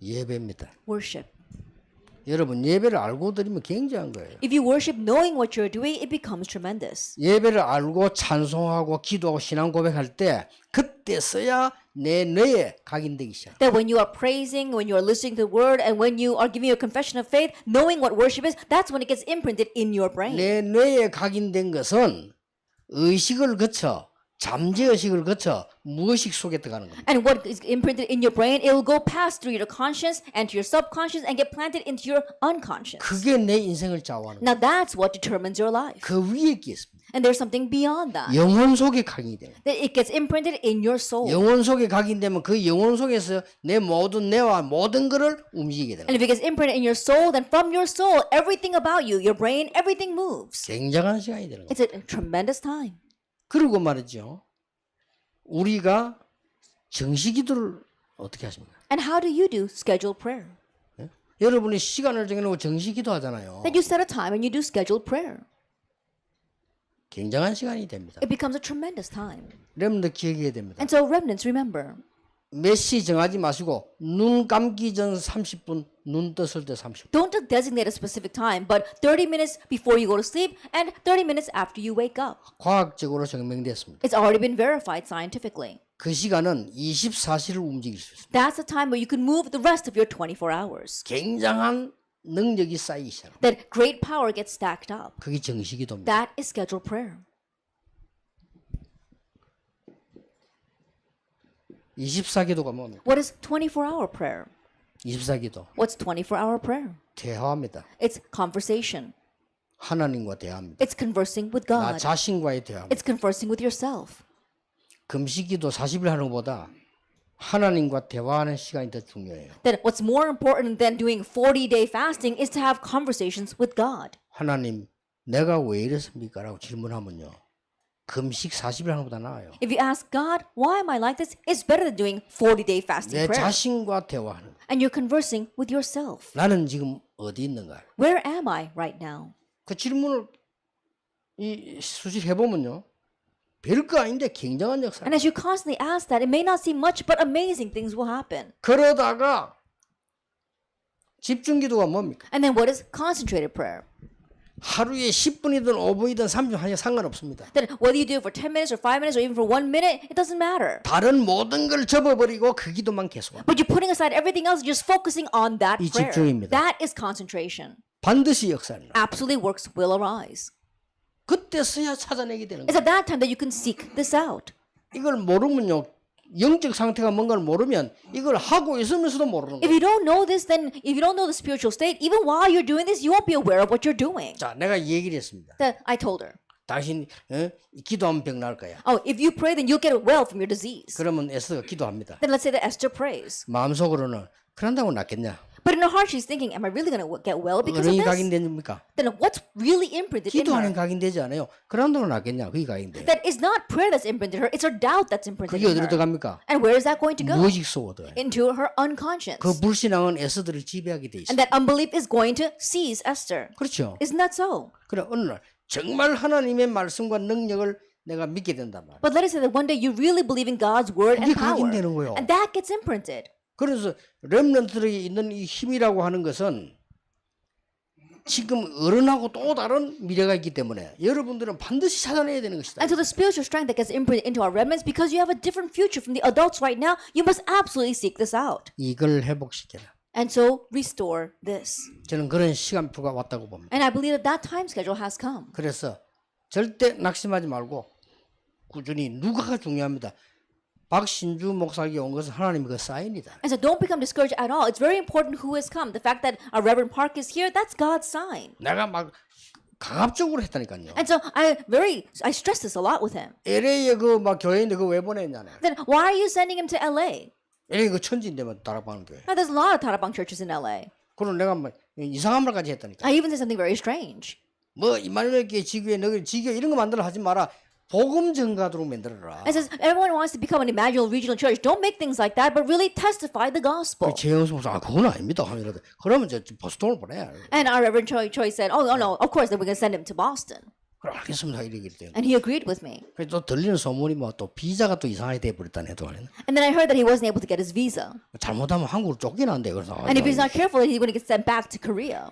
예배입니다. Worship. 여러분 예배를 알고 드리면 굉장한 거예요. If you worship knowing what you're doing, it becomes tremendous. 예배를 알고 찬송하고 기도하고 신앙 고백할 때 그때 써야 내 뇌에 각인되기 시작. That when you are praising, when you are listening to the word, and when you are giving your confession of faith, knowing what worship is, that's when it gets imprinted in your brain. 내 뇌에 각인된 것은 의식을 거쳐 잠재의식을 거쳐 무의식 속에 들어가는 겁니다. And what is imprinted in your brain, it will go past through your conscious and to your subconscious and get planted into your unconscious. 그게 내 인생을 좌우하는 거예요. Now that's what determines your life. 그 위에 게 있습니다. And there's something beyond that. 영혼 속에 각인이 돼요. That it gets imprinted in your soul. 영혼 속에 각인되면 그 영혼 속에서 내 모든 뇌와 모든 것을 움직이게 되는 And if it gets imprinted in your soul, then from your soul, everything about you, your brain, everything moves. 굉장한 시간이 되는 거예요. It's a tremendous time. 그리고 말이죠. 우리가 정시 기도를 어떻게 하십니까? And how do you do scheduled prayer? 여러분이 시간을 정해놓고 정시 기도하잖아요. That you set a time and you do scheduled prayer. 굉장한 시간이 됩니다. It becomes a tremendous time. 여러분들 기억해야 됩니다. And so remnants, remember, 몇 시 정하지 마시고 눈 감기 전 30분, 눈 떴을 때 30분. don't designate a specific time, but 30 minutes before you go to sleep and 30 minutes after you wake up. 과학적으로 증명됐습니다. It's already been verified scientifically. 그 시간은 24시를 움직일 수 있습니다. That's the time where you can move the rest of your 24 hours. 굉장한 능력이 쌓이기 시작합니다. That great power gets stacked up. 그게 정시 기도입니다. That is scheduled prayer. 24기도가 뭡니까? What is 24-hour prayer? 24기도. What's 24-hour prayer? 대화합니다. It's conversation. 하나님과 대화합니다. It's conversing with 나 God. 자신과의 대화입니다. It's conversing with yourself. 금식기도 40일 하는 것보다 하나님과 대화하는 시간이 더 중요해요. That what's more important than doing 40-day fasting is to have conversations with God. 하나님, 내가 왜 이랬습니까? 라고 질문하면요. 금식 40일 하는 것보다 나아요. If you ask God, why am I like this? It's better than doing 40-day fasting 내 prayer. 자신과 대화하는 거. And you're conversing with yourself. 나는 지금 어디 있는가? Where am I right now? 그 질문을 수시로 해보면요. 별거 아닌데 굉장한 역사. And as you constantly ask that, it may not seem much, but amazing things will happen. 그러다가 집중기도가 뭡니까? And then what is concentrated prayer? 하루에 10분이든 5분이든 30분 하냐 상관없습니다. Then whether you do it for 10 minutes or 5 minutes or even for 1 minute, it doesn't matter. 다른 모든 걸 접어버리고 그 기도만 계속합니다. But you're putting aside everything else, just focusing on that 이 prayer. 집중입니다. That is concentration. 반드시 역사합니다. Absolutely works will arise. 그때 써야 찾아내게 되는 It's 거예요. at that time that you can seek this out. 이걸 모르면요. 영적 상태가 뭔가를 모르면 이걸 하고 있으면서도 모르는 If 거예요. you don't know this, then if you don't know the spiritual state, even while you're doing this, you won't be aware of what you're doing. 자, 내가 얘기를 했습니다. That I told her, 당신 기도하면 병 날 거야. oh, if you pray, then you'll get well from your disease. 그러면 에스더가 기도합니다. Then let's say that Esther prays. 마음속으로는 그런다고 낫겠냐? But in her heart, she's thinking, am I really going to get well because of 어른이 this? 각인됩니까? Then what's really imprinted in 기도하는 her? 각인되지 않아요. 그런 돈은 낫겠냐? 그게 각인돼. That is not prayer that's imprinted in her, it's her doubt that's imprinted 그게 in 어디로 her. 들어갑니까? And where is that going to go? 무의식 속으로. Into her unconscious. 그 불신앙은 에스더를 지배하게 돼 있어. And that unbelief is going to seize Esther. 그렇죠. Isn't that so? 그래 어느 날 정말 하나님의 말씀과 능력을 내가 믿게 된단 말이야. But let us say that one day you really believe in God's word 그게 and power. 각인되는 거예요. And that gets imprinted. 그래서 렘넌트들에 있는 이 힘이라고 하는 것은 지금 어른하고 또 다른 미래가 있기 때문에 여러분들은 반드시 찾아내야 되는 것이다. And so the spiritual strength that gets imprinted into our remnants, because you have a different future from the adults right now, you must absolutely seek this out. 이걸 회복시켜라. And so restore this. 저는 그런 시간표가 왔다고 봅니다. And I believe that that time schedule has come. 그래서 절대 낙심하지 말고 꾸준히 누가가 중요합니다. 박신주 목사에게 온 것은 하나님의 그 사인이다. And so don't become discouraged at all. It's very important who has come. The fact that our Reverend Park is here, that's God's sign. 내가 막 강압적으로 했다니까요. And so I stress this a lot with him. LA에 그 막 교회인데 그거 왜 보냈냐네. Then why are you sending him to LA? LA 그 천지인데만 다락방은 교회. Now, there's a lot of Tarabang churches in LA. 그럼 내가 막 이상한 말까지 했다니까. I even said something very strange. 뭐 이마누엘 교회 지교회 너희 지교 이런 거 만들어 하지 마라. 복음 전가도록 만들어라. It says everyone wants to become an Emmanuel regional church. Don't make things like that, but really testify the gospel. 재영수 목사 그건 아닙니다. 하면 그러면 저 보스턴을 보내. And our Reverend Choi said, oh, no, of course, then we're going to send him to Boston. 그래 알겠습니다. 이러기 때문에. And he agreed with me. 그래서 또 들리는 소문이 뭐 또 비자가 또 이상하게 돼 버렸다는 해도 아니네. And then I heard that he wasn't able to get his visa. 잘못하면 한국으로 쫓겨난대. 그래서 And if he's not careful, he's going to get sent back to Korea.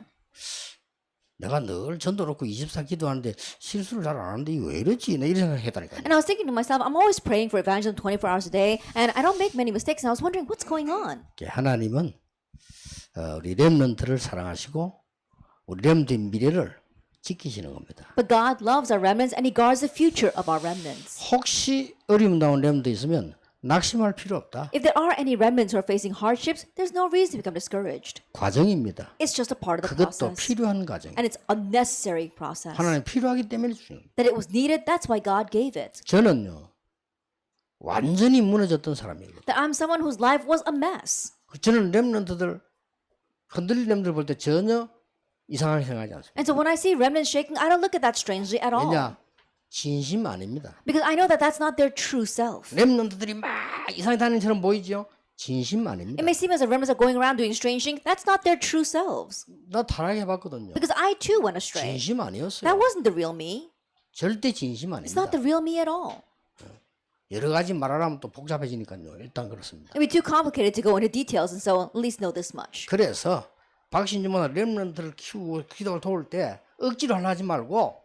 내가 늘 전도 놓고 24 기도하는데 실수를 잘 안 하는데 이거 왜 이러지? 나 이런 생각 했다니까. And I was thinking to myself, I'm always praying for evangelism 24 hours a day, and I don't make many mistakes. And I was wondering, what's going on? 하나님은 우리 렘넌트를 사랑하시고 우리 렘넌트의 미래를 지키시는 겁니다. But God loves our remnants, and He guards the future of our remnants. 혹시 어려움 나온 렘넌트 있으면 낙심할 필요 없다. If there are any remnants who are facing hardships, there's no reason to become discouraged. 과정입니다. It's just a part of the 그것도 process. 필요한 과정. And it's a necessary process. 하나님 필요하기 때문에 주는 겁니다. That it was needed, that's why God gave it. 저는요 완전히 무너졌던 사람이거든요. That I'm someone whose life was a mess. 저는 렘넌트들 흔들린 렘들 볼 때 전혀 이상하게 생각하지 않습니다. And so when I see remnants shaking, I don't look at that strangely at all. 왜냐? 진심 아닙니다. Because I know that that's not their true self. 렘넌트들이 막 이상하게 다니는 처럼 보이죠? 진심 It 아닙니다. may seem as if remnants are going around doing strange things. That's not their true selves. 나 타락해봤거든요. Because I too went astray. 진심 That 아니었어요. wasn't the real me. 절대 진심 It's not 아닙니다. the real me at all. 여러 가지 말하라면 또 복잡해지니까요. 일단 그렇습니다. It'd be too complicated to go into details, and so at least know this much. 그래서 박신주마다 렘넌트를 키우고 기도를 도울 때 억지로 하려 하지 말고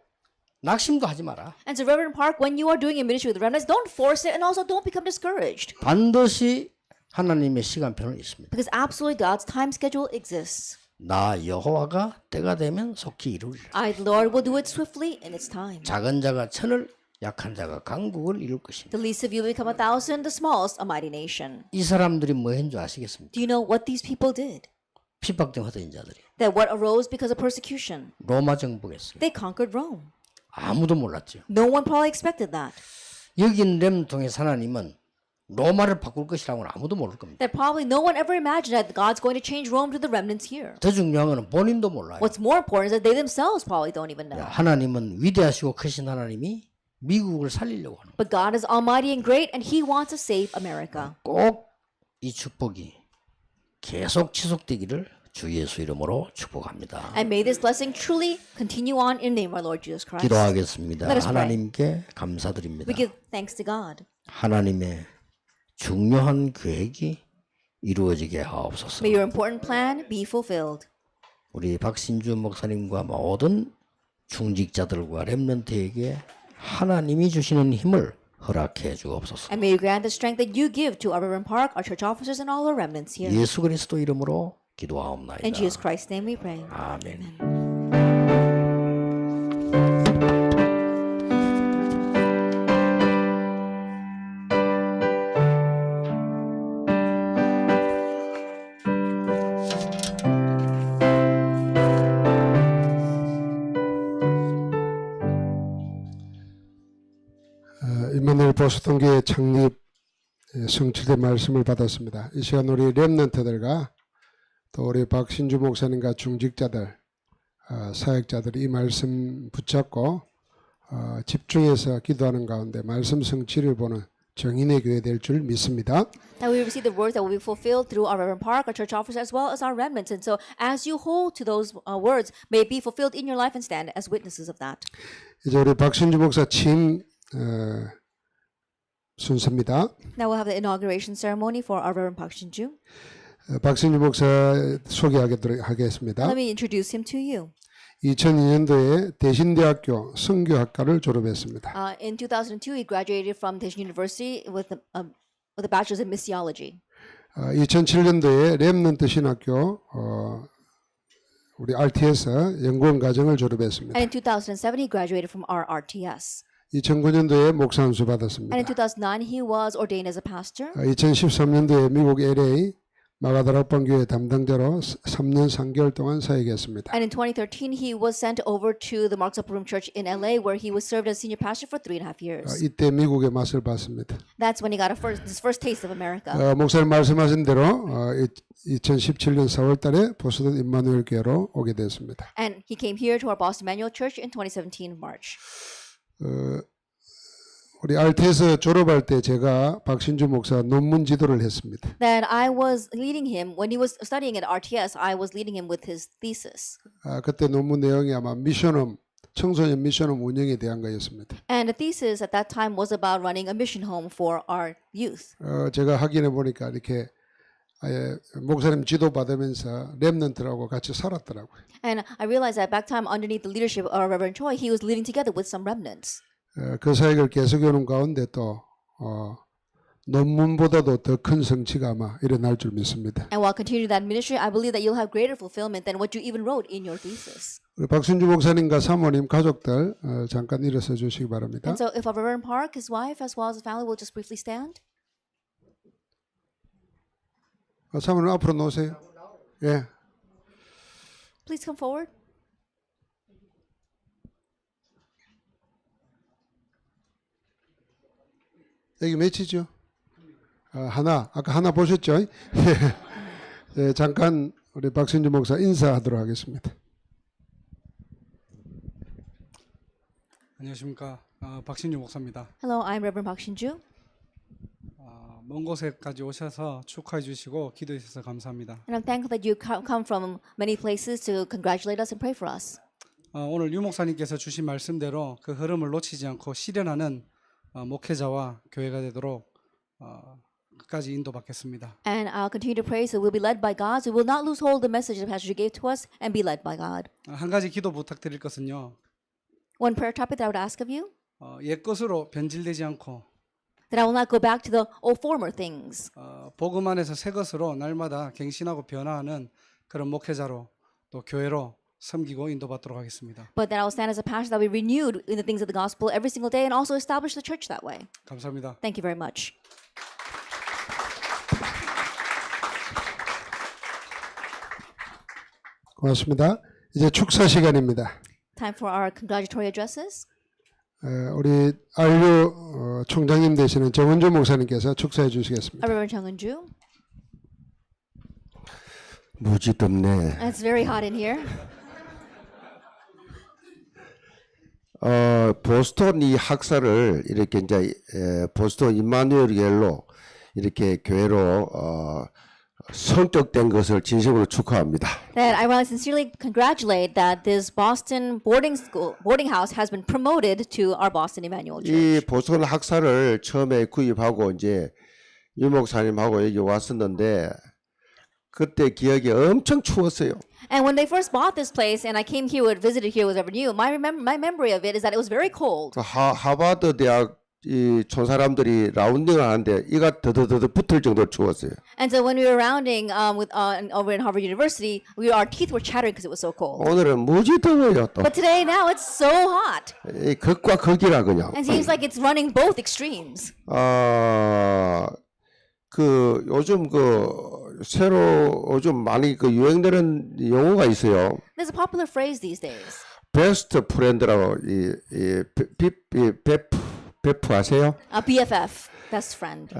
낙심도 하지 마라. And so, Reverend Park, when you are doing a ministry with the remnants, don't force it, and also don't become discouraged. 반드시 하나님의 시간표는 있습니다. Because absolutely God's time schedule exists. 나 여호와가 때가 되면 속히 이루리라. I, the Lord, will do it swiftly in its time. 작은 자가 천을 약한 자가 강국을 이룰 것입니다. The least of you will become 1,000, the smallest a mighty nation. 이 사람들이 뭐 했는 줄 아시겠습니까? Do you know what these people did? 핍박된 허드인 자들이 That what arose because of persecution? 로마 정복했어요. They conquered Rome. 아무도 몰랐죠. No one probably expected that. 여기 있는 렘통의 하나님은 로마를 바꿀 것이라고는 아무도 모를 겁니다. That probably no one ever imagined that God's going to change Rome to the remnants here. 더 중요한 것은 본인도 몰라요. What's more important is that they themselves probably don't even know. 하나님은 위대하시고 크신 하나님이 미국을 살리려고 하는 But God is almighty and great, and He wants to save America. 꼭 이 축복이 계속 지속되기를 주 예수 이름으로 축복합니다. And may this blessing truly continue on in the name of our Lord Jesus Christ. 기도하겠습니다. Let us pray. 하나님께 감사드립니다. We give thanks to God. 하나님의 중요한 계획이 이루어지게 하옵소서. May your important plan be fulfilled. 우리 박신주 목사님과 모든 중직자들과 렘넌트에게 하나님이 주시는 힘을 허락해 주옵소서. And may you grant the strength that you give to our Reverend Park, our church officers, and all our remnants here. 예수 그리스도 이름으로 기도하옵나이다. In Jesus Christ's name we pray. 아멘. 임마누엘 보스턴교회 창립 성취된 말씀을 받았습니다. 이 시간 우리 렘넌트들과 또 우리 박신주 목사님과 중직자들, 사역자들이 이 말씀 붙잡고 집중해서 기도하는 가운데 말씀 성취를 보는 정인의 교회 될 줄 믿습니다. That we receive the words that will be fulfilled through our Reverend Park, our church officers, as well as our remnants. And so, as you hold to those words, may it be fulfilled in your life and stand as witnesses of that. 이제 우리 박신주 목사 취임 순서입니다. Now we'll have the inauguration ceremony for our Reverend Park Shin-ju. 박신주 목사 소개하겠습니다. Let me introduce him to you. 2002년도에 대신대학교 선교학과를 졸업했습니다. In 2002, he graduated from Daejeon University with a bachelor's in missiology. 2007년도에 렘넌트 신학교 우리 RTS 연구원 과정을 졸업했습니다. And in 2007, he graduated from our RTS. 2009년도에 목사 안수 And 받았습니다. in 2009, he was ordained as a pastor. 2013년도에 미국 LA 마가다락방교회 담당자로 3년 3개월 동안 사역했습니다. And in 2013, he was sent over to the Mark's Upper Room Church in LA, where he was served as senior pastor for 3.5 years. 이때 미국의 맛을 봤습니다. That's when he got his first taste of America. 목사님 말씀하신 대로 2017년 4월 달에 보스턴 임마누엘 교회로 오게 됐습니다. And he came here to our Boston Emmanuel Church in 2017 March. 우리 RTS 졸업할 때 제가 박신주 목사 논문 지도를 했습니다. That I was leading him when he was studying at RTS. I was leading him with his thesis. 그때 논문 내용이 아마 미션홈 청소년 미션홈 운영에 대한 거였습니다. And the thesis at that time was about running a mission home for our youth. 제가 확인해 보니까 이렇게 목사님 지도 받으면서 렘넌트라고 같이 살았더라고요. And I realized that back time, underneath the leadership of Reverend Choi, he was living together with some remnants. 그 사역을 계속해 오는 가운데 또 논문보다도 더 큰 성취가 아마 일어날 줄 믿습니다. And while continuing that ministry, I believe that you'll have greater fulfillment than what you even wrote in your thesis. 우리 박순주 목사님과 사모님 가족들 잠깐 일어서 주시기 바랍니다. And so, if our Reverend Park, his wife, as well as his family, will just briefly stand. 사모님 앞으로 놓으세요. 예. Please come forward. 여기 몇이죠? 하나. 아까 하나 보셨죠? 네, 잠깐 우리 박순주 목사 인사하도록 하겠습니다. 안녕하십니까. 박신주 목사입니다. Hello, I'm Reverend Park Shin-ju. 먼 곳에까지 오셔서 축하해 주시고 기도해 주셔서 감사합니다. And I'm thankful that you come from many places to congratulate us and pray for us. 오늘 유 목사님께서 주신 말씀대로 그 흐름을 놓치지 않고 실현하는 목회자와 교회가 되도록 끝까지 인도받겠습니다. And I'll continue to pray so we'll be led by God. So we will not lose hold of the message the pastor gave to us and be led by God. 한 가지 기도 부탁드릴 것은요. One prayer topic that I would ask of you, 옛 것으로 변질되지 않고 that I will not go back to the old former things, 복음 안에서 새 것으로 날마다 갱신하고 변화하는 그런 목회자로 또 교회로 섬기고 인도받도록 하겠습니다. but that I will stand as a pastor that we renewed in the things of the gospel every single day and also establish the church that way. 감사합니다. Thank you very much. 고맙습니다. 이제 축사 시간입니다. Time for our congratulatory addresses. 우리 안류 총장님 되시는 정은주 목사님께서 축사해 주시겠습니다. Reverend Chung Eun-ju. 무지 덥네. It's very hot in here. 보스턴 이 학사를 이렇게 이제 보스턴 임마누엘 교회로 이렇게 교회로 성적된 것을 진심으로 축하합니다. That I want to sincerely congratulate that this Boston boarding house has been promoted to our Boston Emmanuel 이 Church. 보스턴 학사를 처음에 구입하고 이제 유 목사님하고 여기 왔었는데 그때 기억이 엄청 추웠어요. And when they first bought this place, and I came here, visited here with Reverend Yu, my memory of it is that it was very cold. 그 하버드 대학 이촌 사람들이 라운딩을 하는데 이가 더더더 붙을 정도로 추웠어요. And so when we were rounding over in Harvard University, our teeth were chattering because it was so cold. 오늘은 무지 더워요 또. But today, now it's so hot. 이 극과 극이라 그냥. And it seems like it's running both extremes. 그 요즘 새로 요즘 많이 유행되는 용어가 있어요. There's a popular phrase these days. 베스트 프렌드라고 베프 아세요? A BFF, best friend.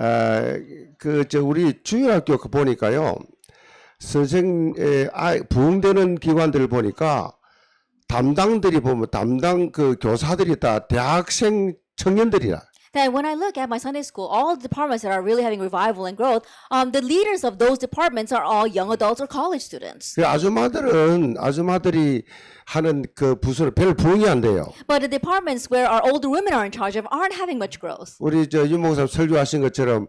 우리 주일학교 보니까요. 부흥되는 기관들을 보니까 담당들이 보면 담당 그 교사들이 다 대학생 청년들이라. That when I look at my Sunday school, all the departments that are really having revival and growth, the leaders of those departments are all young adults or college students. 그 아줌마들이 하는 그 부서는 별 부흥이 안 돼요. But the departments where our older women are in charge of aren't having much growth. 우리 저 유목사 설교하신 것처럼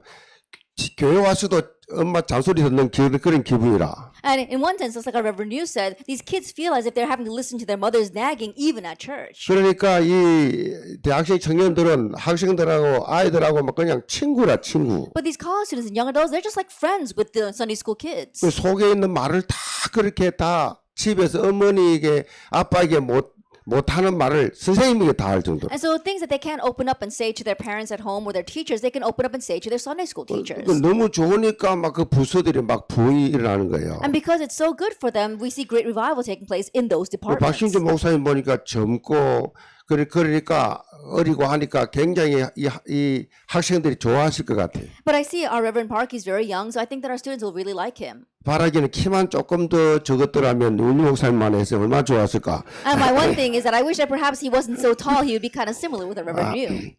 교회 와서도 엄마 잔소리 듣는 그런 기분이라. And in one sense, it's like our Reverend New said, these kids feel as if they're having to listen to their mother's nagging even at church. 그러니까 이 대학생 청년들은 학생들하고 아이들하고 막 그냥 친구라 친구. But these college students and young adults, they're just like friends with the Sunday school kids. 그 속에 있는 말을 다 그렇게 다 집에서 어머니에게 아빠에게 못하는 말을 선생님에게 다 할 정도로. And so things that they can't open up and say to their parents at home or their teachers, they can open up and say to their Sunday school teachers. 너무 좋으니까 막 그 부서들이 막 부흥이 일어나는 거예요. And because it's so good for them, we see great revival taking place in those departments. 박신주 목사님 보니까 젊고 그러니까 어리고 하니까 굉장히 이 학생들이 좋아하실 것 같아요. But I see our Reverend Park, he's very young, so I think that our students will really like him. 바라기는 키만 조금 더 적었더라면 우리 목사님만 해서 얼마나 좋았을까. And my one thing is that I wish that perhaps he wasn't so tall, he would be kind of similar with our Reverend New.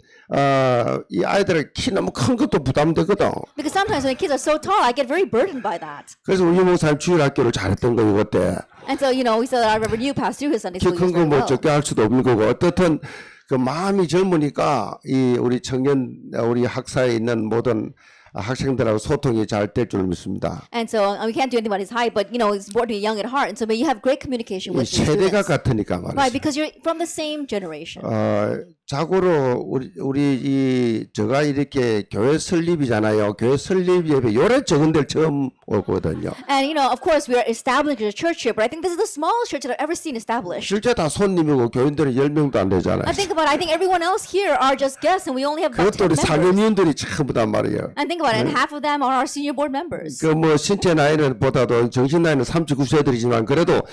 이 아이들은 키 너무 큰 것도 부담되거든. Because sometimes when kids are so tall, I get very burdened by that. 그래서 우리 목사님 주일학교를 잘했던 거예요 그때. And so, we saw that our Reverend New passed through his Sunday 키 school 큰 years 거 very 뭐 well. 적게 할 수도 없는 거고 어떻든 그 마음이 젊으니까 이 우리 청년 우리 학사에 있는 모든 학생들하고 소통이 잘 될 줄 믿습니다. And so we can't do anything about his height, but it's important to be young at heart. And so may you have great communication 이 with the 세대가 students. 같으니까 Right, 말이죠. because you're from the same generation. 자고로 우리 이 제가 이렇게 교회 설립이잖아요. 교회 설립 예배 요래 적은 데를 처음 오거든요. And of course, we are establishing a church here, but I think this is the smallest church that I've ever seen established. 실제 다 손님이고 교인들은 10명도 안 되잖아요. I think everyone else here are just guests, and we only have about 그것도 10 우리 members. 사교위원들이 전부단 말이에요. And think about it, and half of them are our senior board members. 그 뭐 신체 나이는 보다도 정신 나이는 39세들이지만 그래도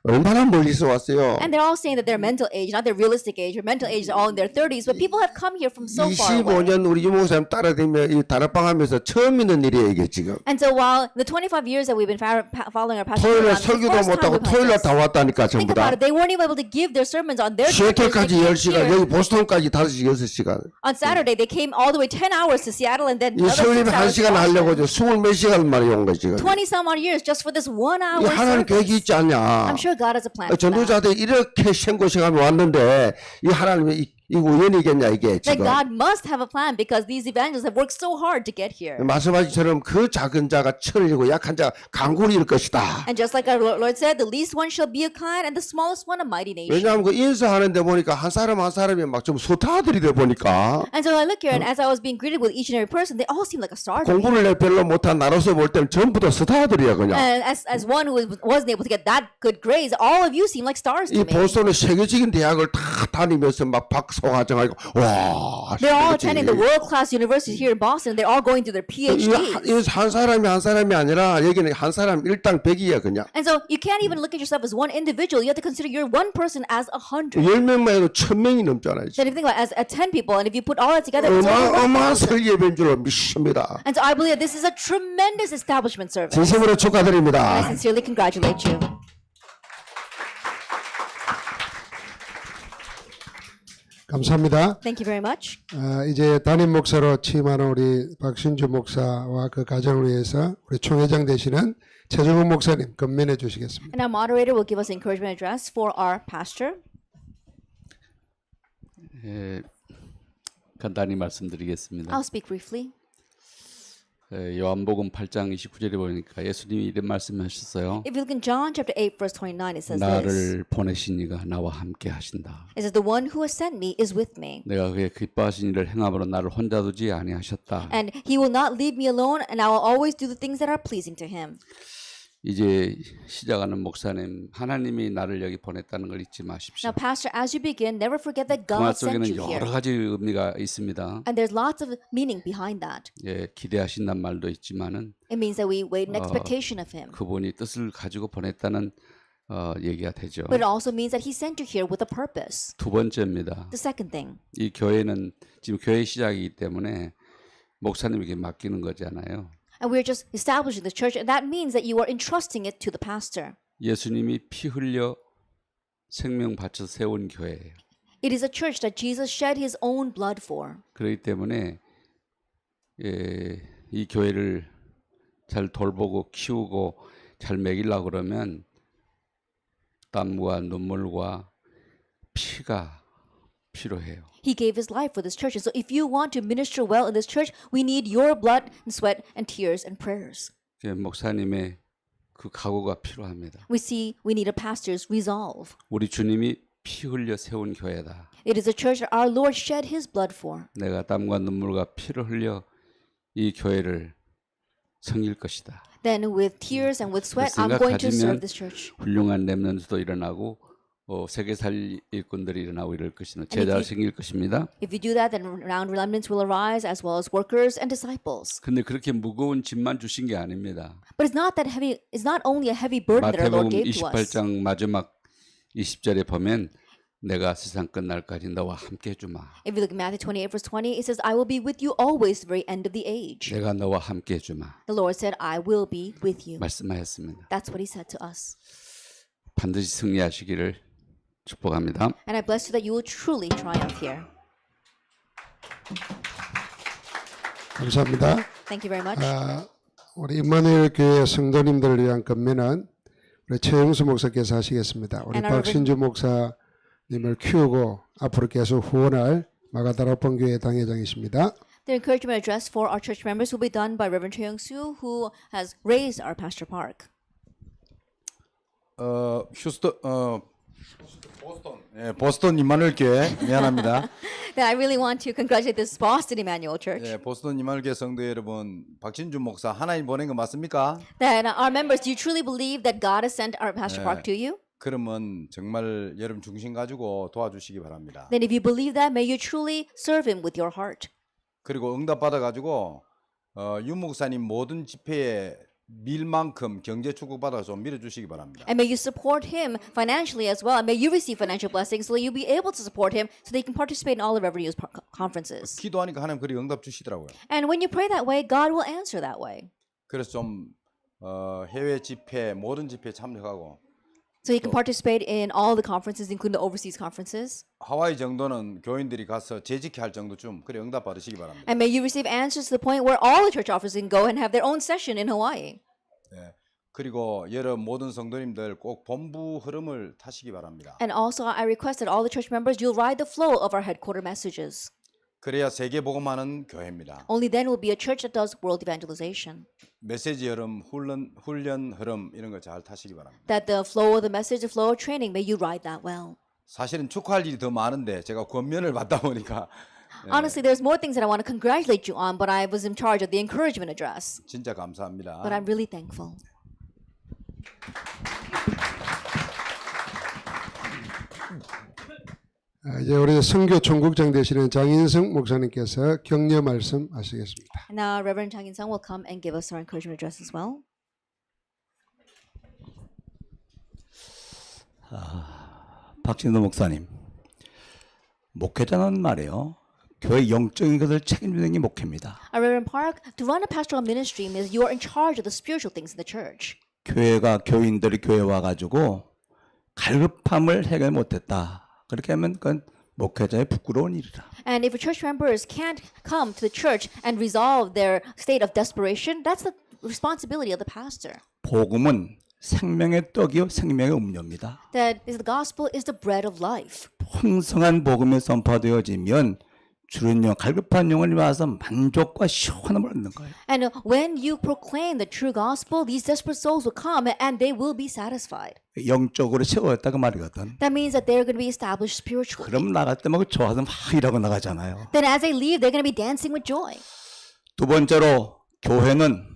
얼마나 멀리서 왔어요. And they're all saying that their mental age, not their realistic age, their mental age is all in their 30s, but people have come here from so far away. 25년 우리 유목사님 따라다니며 이 다락방 하면서 처음 있는 일이에요 이게 지금. And so while the 25 years that we've been following our pastor, 토요일에 around, it's the 설교도 first time 못하고 we've had 토요일에 this. 다 왔다니까 Think 전부 about 다. it, they weren't even able to give their sermons on their churches. They 시애틀까지 came 10시간 here. 여기 보스턴까지 5시 6시간. On Saturday, they came all the way 10 hours to Seattle and then 이 another 6 설립 hours to 1시간 하려고 Boston. 20몇 시간 만에 온 거지 지금. 20 some odd years just for this 1 hour 이 하나님 service. 계획이 있지 않냐. I'm sure God has a plan for that. 전도자들이 이렇게 생고생하며 왔는데 이 하나님이 이 우연이겠냐 이게 That 지금. God must have a plan because these evangelists have worked so hard to get here. 말씀하신처럼 그 작은 자가 철을 이고 약한 자가 강군이 일 것이다. And just like our Lord said, the least one shall be a kind and the smallest one a mighty nation. 왜냐하면 그 인사하는데 보니까 한 사람이 막 좀 스타들이 돼 보니까 And so I look here and as I was being greeted with each and every person, they all seem like a star to me. 공부를 별로 못한 나로서 볼 때는 전부 다 스타들이야 그냥. And as one who wasn't able to get that good grades, all of you seem like stars to 이 me. 보스턴의 세계적인 대학을 다 다니면서 막 박사과정하고 와. They're all attending the world-class universities here in Boston. They're all going through their PhDs. 이한 사람이 아니라 여기는 한 사람 일당 100이야 그냥. And so you can't even look at yourself as one individual. You have to consider you're one person as 100. 10명만 해도 1000명이 넘잖아요. Then if you think about it, as 10 people, and if you put all that together, it's over 어마어마한 1,000. 설예배인 줄 믿습니다. And so I believe that this is a tremendous establishment service. 진심으로 I 축하드립니다. sincerely congratulate you. 감사합니다. Thank you very much. 이제 담임 목사로 취임하는 우리 박신주 목사와 그 가정을 위해서 우리 총회장 되시는 최종훈 목사님 건면해 주시겠습니다. And our moderator will give us an encouragement address for our pastor. 예, 간단히 말씀드리겠습니다. I'll speak briefly. 요한복음 8장 29절에 보니까 예수님이 이런 말씀하셨어요. If you look in John chapter 8 verse 29, it says this. 나를 보내신 이가 나와 함께 하신다. It says the one who has sent me is with me. 내가 그의 기뻐하신 일을 행함으로 나를 혼자 두지 아니하셨다. And he will not leave me alone, and I will always do the things that are pleasing to him. 이제 시작하는 목사님, 하나님이 나를 여기 보냈다는 걸 잊지 마십시오. Now, Pastor, as you begin, never forget that 그 말 God sent 속에는 you here. 여러 가지 의미가 있습니다. And there's lots of meaning behind that. 예, 기대하신단 말도 있지만은 It means that we wait in expectation of him. 그분이 뜻을 가지고 보냈다는 얘기가 되죠. But it also means that he sent you here with a purpose. 두 번째입니다. The second thing. 이 교회는 지금 교회 시작이기 때문에 목사님에게 맡기는 거잖아요. And we're just establishing the church, and that means that you are entrusting it to the pastor. 예수님이 피 흘려 생명 바쳐 세운 교회예요. It is a church that Jesus shed his own blood for. 그렇기 때문에 이 교회를 잘 돌보고 키우고 잘 먹이려고 그러면 땀과 눈물과 피가 필요해요. He gave his life for this church. And so if you want to minister well in this church, we need your blood and sweat and tears and prayers. 목사님의 그 각오가 필요합니다. We need a pastor's resolve. 우리 주님이 피 흘려 세운 교회다. It is a church that our Lord shed his blood for. 내가 땀과 눈물과 피를 흘려 이 교회를 섬길 것이다. Then with tears and with sweat, 그 I'm going to 생각 serve 가지면 this church. 훌륭한 렘넌트도 일어나고 세계살 일꾼들이 일어나고 이럴 것이다. if 제자가 you- 생길 것입니다. If you do that, then renowned remnants will arise as well as workers and disciples. 근데 그렇게 무거운 짐만 주신 게 아닙니다. But it's not that heavy. It's not only a heavy burden that our 마태복음 Lord gave to us. 28장 마지막 20절에 보면 내가 세상 끝날까지 너와 함께 해주마. If you look at Matthew 28 verse 20, it says, "I will be with you always to the very end of the age." 내가 너와 함께 해주마. The Lord said, "I will be with you." 말씀하였습니다. That's what He said to us. 반드시 승리하시기를 축복합니다. And I bless you that you will truly triumph here. 감사합니다. Thank you very much. 우리 임마누엘 교회 성도님들을 위한 건면은 우리 최영수 목사께서 하시겠습니다. 우리 And our 박신주 목사님을 키우고 앞으로 계속 후원할 마가다락본 교회 당회장이십니다. The encouragement address for our church members will be done by Reverend Choi Young-soo, who has raised our Pastor Park. 보스턴 임마누엘 교회 미안합니다. Then I really want to congratulate this Boston Emmanuel Church. 예, 보스턴 임마누엘 교회 성도 여러분, 박진주 목사 하나님 보낸 거 맞습니까? Then our members, do you truly believe that God has sent our Pastor Park to you? 그러면 정말 여러분 중심 가지고 도와주시기 바랍니다. Then if you believe that, may you truly serve Him with your heart. 그리고 응답 받아 가지고 윤 목사님 모든 집회에 밀만큼 경제 축복 받아 좀 밀어주시기 바랍니다. And may you support him financially as well. And may you receive financial blessings so that you'll be able to support him so that you can participate in all the revenues conferences. 기도하니까 하나님 그리 응답 주시더라고요. And when you pray that way, God will answer that way. 그래서 좀 해외 집회 모든 집회에 참여하고 So you can participate in all the conferences, including the overseas conferences. 하와이 정도는 교인들이 가서 재직해 할 정도쯤 그래 응답 받으시기 바랍니다. And may you receive answers to the point where all the church officers can go and have their own session in Hawaii. 예. 그리고 여러 모든 성도님들 꼭 본부 흐름을 타시기 바랍니다. And also, I request that all the church members, you'll ride the flow of our headquarter messages. 그래야 세계 복음하는 교회입니다. Only then will be a church that does world evangelization. 메시지 흐름, 훈련 흐름 이런 거 잘 타시기 바랍니다. That the flow of the message, the flow of training, may you ride that well. 사실은 축하할 일이 더 많은데 제가 권면을 받다 보니까 Honestly, there's more things that I want to congratulate you on, but I was in charge of the encouragement address. 진짜 감사합니다. But I'm really thankful. 이제 우리 선교 총국장 되시는 장인성 목사님께서 격려 말씀하시겠습니다. And now Reverend Chang In-sung will come and give us our encouragement address as well. 박진도 목사님, 목회자는 말이에요. 교회 영적인 것을 책임지는 게 목회입니다. Reverend Park, to run a pastoral ministry means you are in charge of the spiritual things in the church. 교회가 교인들이 교회 와가지고 갈급함을 해결 못했다. 그렇게 하면 그건 목회자의 부끄러운 일이라. And if church members can't come to the church and resolve their state of desperation, that's the responsibility of the pastor. 복음은 생명의 떡이요 생명의 음료입니다. That is the gospel is the bread of life. 풍성한 복음이 선포되어지면 주는 영, 갈급한 영혼이 와서 만족과 시원함을 얻는 거예요. And when you proclaim the true gospel, these desperate souls will come and they will be satisfied. 영적으로 채워졌다고 말이거든. That means that they're going to be established spiritually. 그럼 나갈 때 막 좋아서 막 일하고 나가잖아요. Then as they leave, they're going to be dancing with joy. 두 번째로 교회는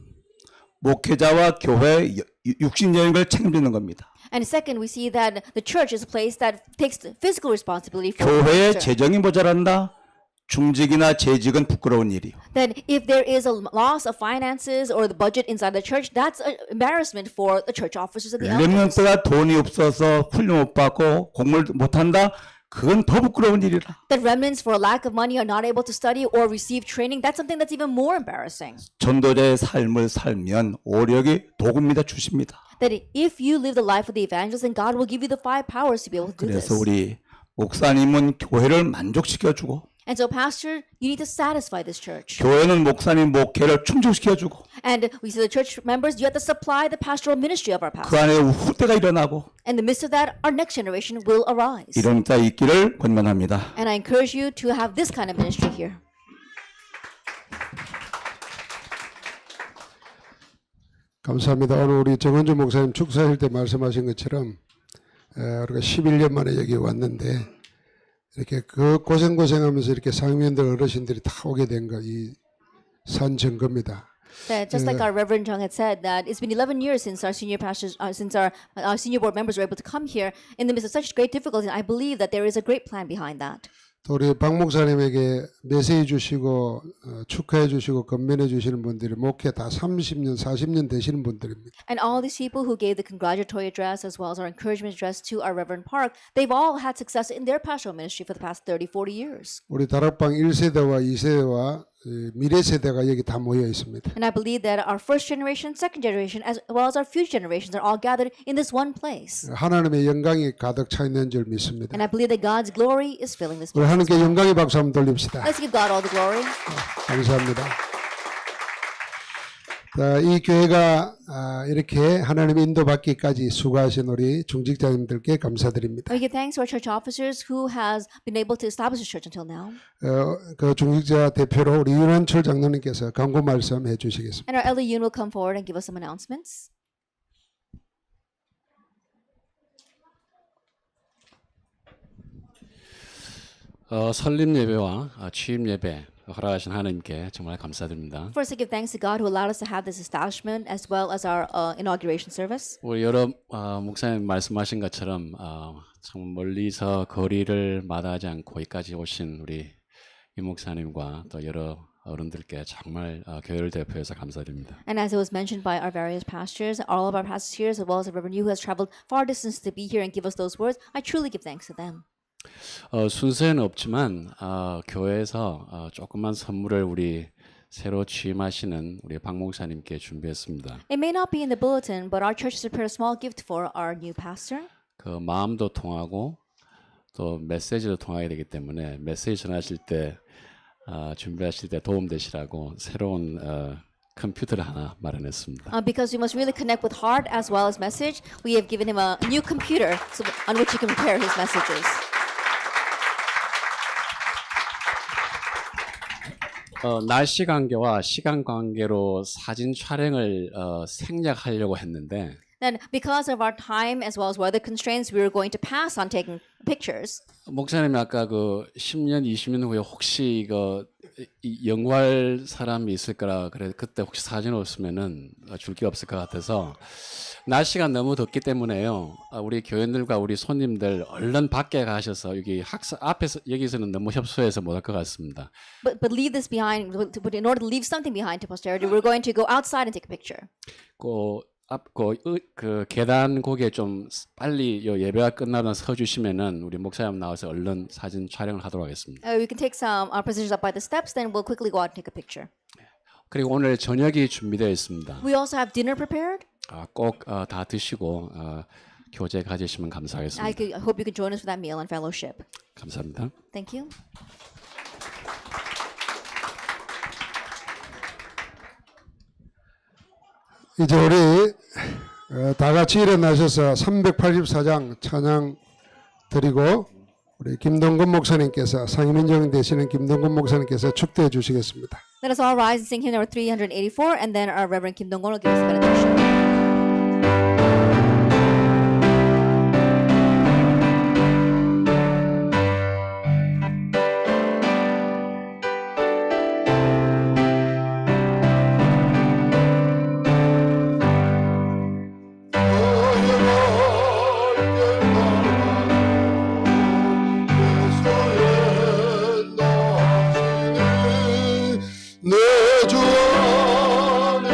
목회자와 교회 육신적인 걸 책임지는 겁니다. And second, we see that the church is a place that takes the physical responsibility for the 교회의 pastor. 재정이 모자란다. 중직이나 재직은 부끄러운 일이요. Then if there is a loss of finances or the budget inside the church, that's an embarrassment for the church officers and the elders. 렘넌트가 돈이 없어서 훈련 못 받고 공부를 못 한다. 그건 더 부끄러운 일이라. That remnants for a lack of money are not able to study or receive training, that's something that's even more embarrassing. 전도자의 삶을 살면 오력이 도구입니다. 주십니다. That if you live the life of the evangelist, then God will give you the 5 powers to be able to do this. 그래서 우리 목사님은 교회를 만족시켜주고 And so, Pastor, you need to satisfy this church. 교회는 목사님 목회를 충족시켜주고 And we see the church members, you have to supply the pastoral ministry of our 그 pastor. 안에 후대가 일어나고 In the midst of that, our next generation will arise. 이런 자 있기를 권면합니다. And I encourage you to have this kind of ministry here. 감사합니다. 오늘 우리 정은주 목사님 축사할 때 말씀하신 것처럼 우리가 11년 만에 여기 왔는데 이렇게 그 고생하면서 이렇게 상임위원들 어르신들이 다 오게 된 거 이 산 증거입니다. That just like our Reverend Jung had said, that it's been 11 years since our senior pastors, since our senior board members were able to come here in the midst of such great difficulty. I believe that there is a great plan behind that. 또 우리 박 목사님에게 메시지 주시고 축하해 주시고 건면해 주시는 분들이 목회 다 30년, 40년 되시는 분들입니다. And all these people who gave the congratulatory address as well as our encouragement address to our Reverend Park, they've all had success in their pastoral ministry for the past 30, 40 years. 우리 다락방 1세대와 2세대와 미래 세대가 여기 다 모여 있습니다. And I believe that our first generation, second generation, as well as our future generations are all gathered in this one place. 하나님의 영광이 가득 차 있는 줄 믿습니다. And I believe that God's glory is filling this 우리 place. 하나님께 영광의 박수 한번 돌립시다. Let's give God all the glory. 감사합니다. 자, 이 교회가 이렇게 하나님의 인도받기까지 수고하신 우리 중직자님들께 감사드립니다. We give thanks to our church officers who has been able to establish the church until now. 그 중직자 대표로 우리 윤한철 장로님께서 강구 말씀해 주시겠습니다. And our elder Yoon will come forward and give us some announcements. 설립 예배와 취임 예배 허락하신 하나님께 정말 감사드립니다. First, I give thanks to God who allowed us to have this establishment as well as our inauguration service. 우리 여러 목사님 말씀하신 것처럼 참 멀리서 거리를 마다하지 않고 여기까지 오신 우리 이 목사님과 또 여러 어른들께 정말 교회를 대표해서 감사드립니다. And as it was mentioned by our various pastors, all of our pastors here, as well as the Reverend Yu who has traveled far distance to be here and give us those words, I truly give thanks to them. 순서에는 없지만 교회에서 조그만 선물을 우리 새로 취임하시는 우리 박 목사님께 준비했습니다. It may not be in the bulletin, but our church has prepared a small gift for our new pastor. 그 마음도 통하고 또 메시지도 통하게 되기 때문에 메시지 전하실 때 준비하실 때 도움 되시라고 새로운 컴퓨터를 하나 마련했습니다. Because we must really connect with heart as well as message, we have given him a new computer on which he can prepare his messages. 날씨 관계와 시간 관계로 사진 촬영을 생략하려고 했는데 Then, because of our time as well as weather constraints, we were going to pass on taking pictures. 목사님이 아까 그 10년, 20년 후에 혹시 이거 영화할 사람이 있을 거라 그래 그때 혹시 사진 없으면은 줄 게 없을 것 같아서 날씨가 너무 덥기 때문에요. 우리 교인들과 우리 손님들 얼른 밖에 가셔서 여기 학사 앞에서 여기서는 너무 협소해서 못할 것 같습니다. But leave this behind. But in order to leave something behind to posterity, we're going to go outside and take a picture. 그 계단 거기에 좀 빨리 요 예배가 끝나면 서 주시면은 우리 목사님 나와서 얼른 사진 촬영을 하도록 하겠습니다. We can take some positions up by the steps, then we'll quickly go out and take a picture. 그리고 오늘 저녁이 준비되어 있습니다. We also have dinner prepared. 꼭 다 드시고 교제 가지시면 감사하겠습니다. I hope you can join us for that meal and fellowship. 감사합니다. Thank you. 이제 우리 다 같이 일어나셔서 384장 찬양 드리고 우리 김동근 목사님께서 상임위원장 되시는 김동근 목사님께서 축도해 주시겠습니다. Let us all rise and sing hymn number 384, and then our Reverend Kim Dong-gon will give us a benediction. 내 주 안에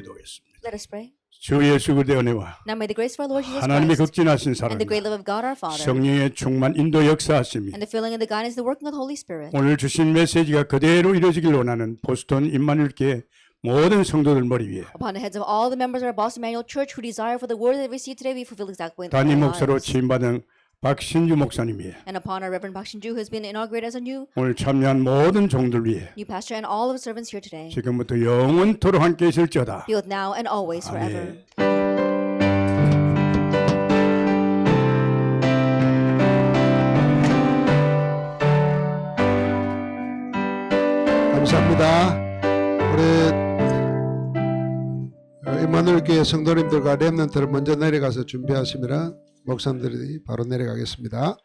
기도하겠습니다. Let us pray. 주 예수 그리스도의 은혜와 Now may the grace of our Lord Jesus 하나님의 Christ 극진하신 and 사랑과 the great love of God our Father 성령의 충만 인도 역사하심이 and the filling and the guidance and the working of the Holy Spirit 오늘 주신 메시지가 그대로 이루어지길 원하는 보스턴 임마누엘교회 모든 성도들 머리 위에 upon the heads of all the members of our Boston Emmanuel Church who desire for the word that we receive today be fulfilled exactly in 담임 their 목사로 lives. 취임받은 박신주 목사님 위에 And upon our Reverend Park Shin-ju who has been inaugurated as a new 오늘 참여한 모든 종들 위에 pastor and all of the servants here today. 지금부터 영원토록 함께 있을지어다. Be with now and always forever. 아멘. 감사합니다. 우리 임마누엘 교회 성도님들과 렘넌트를 먼저 내려가서 준비하시면 목사님들이 바로 내려가겠습니다.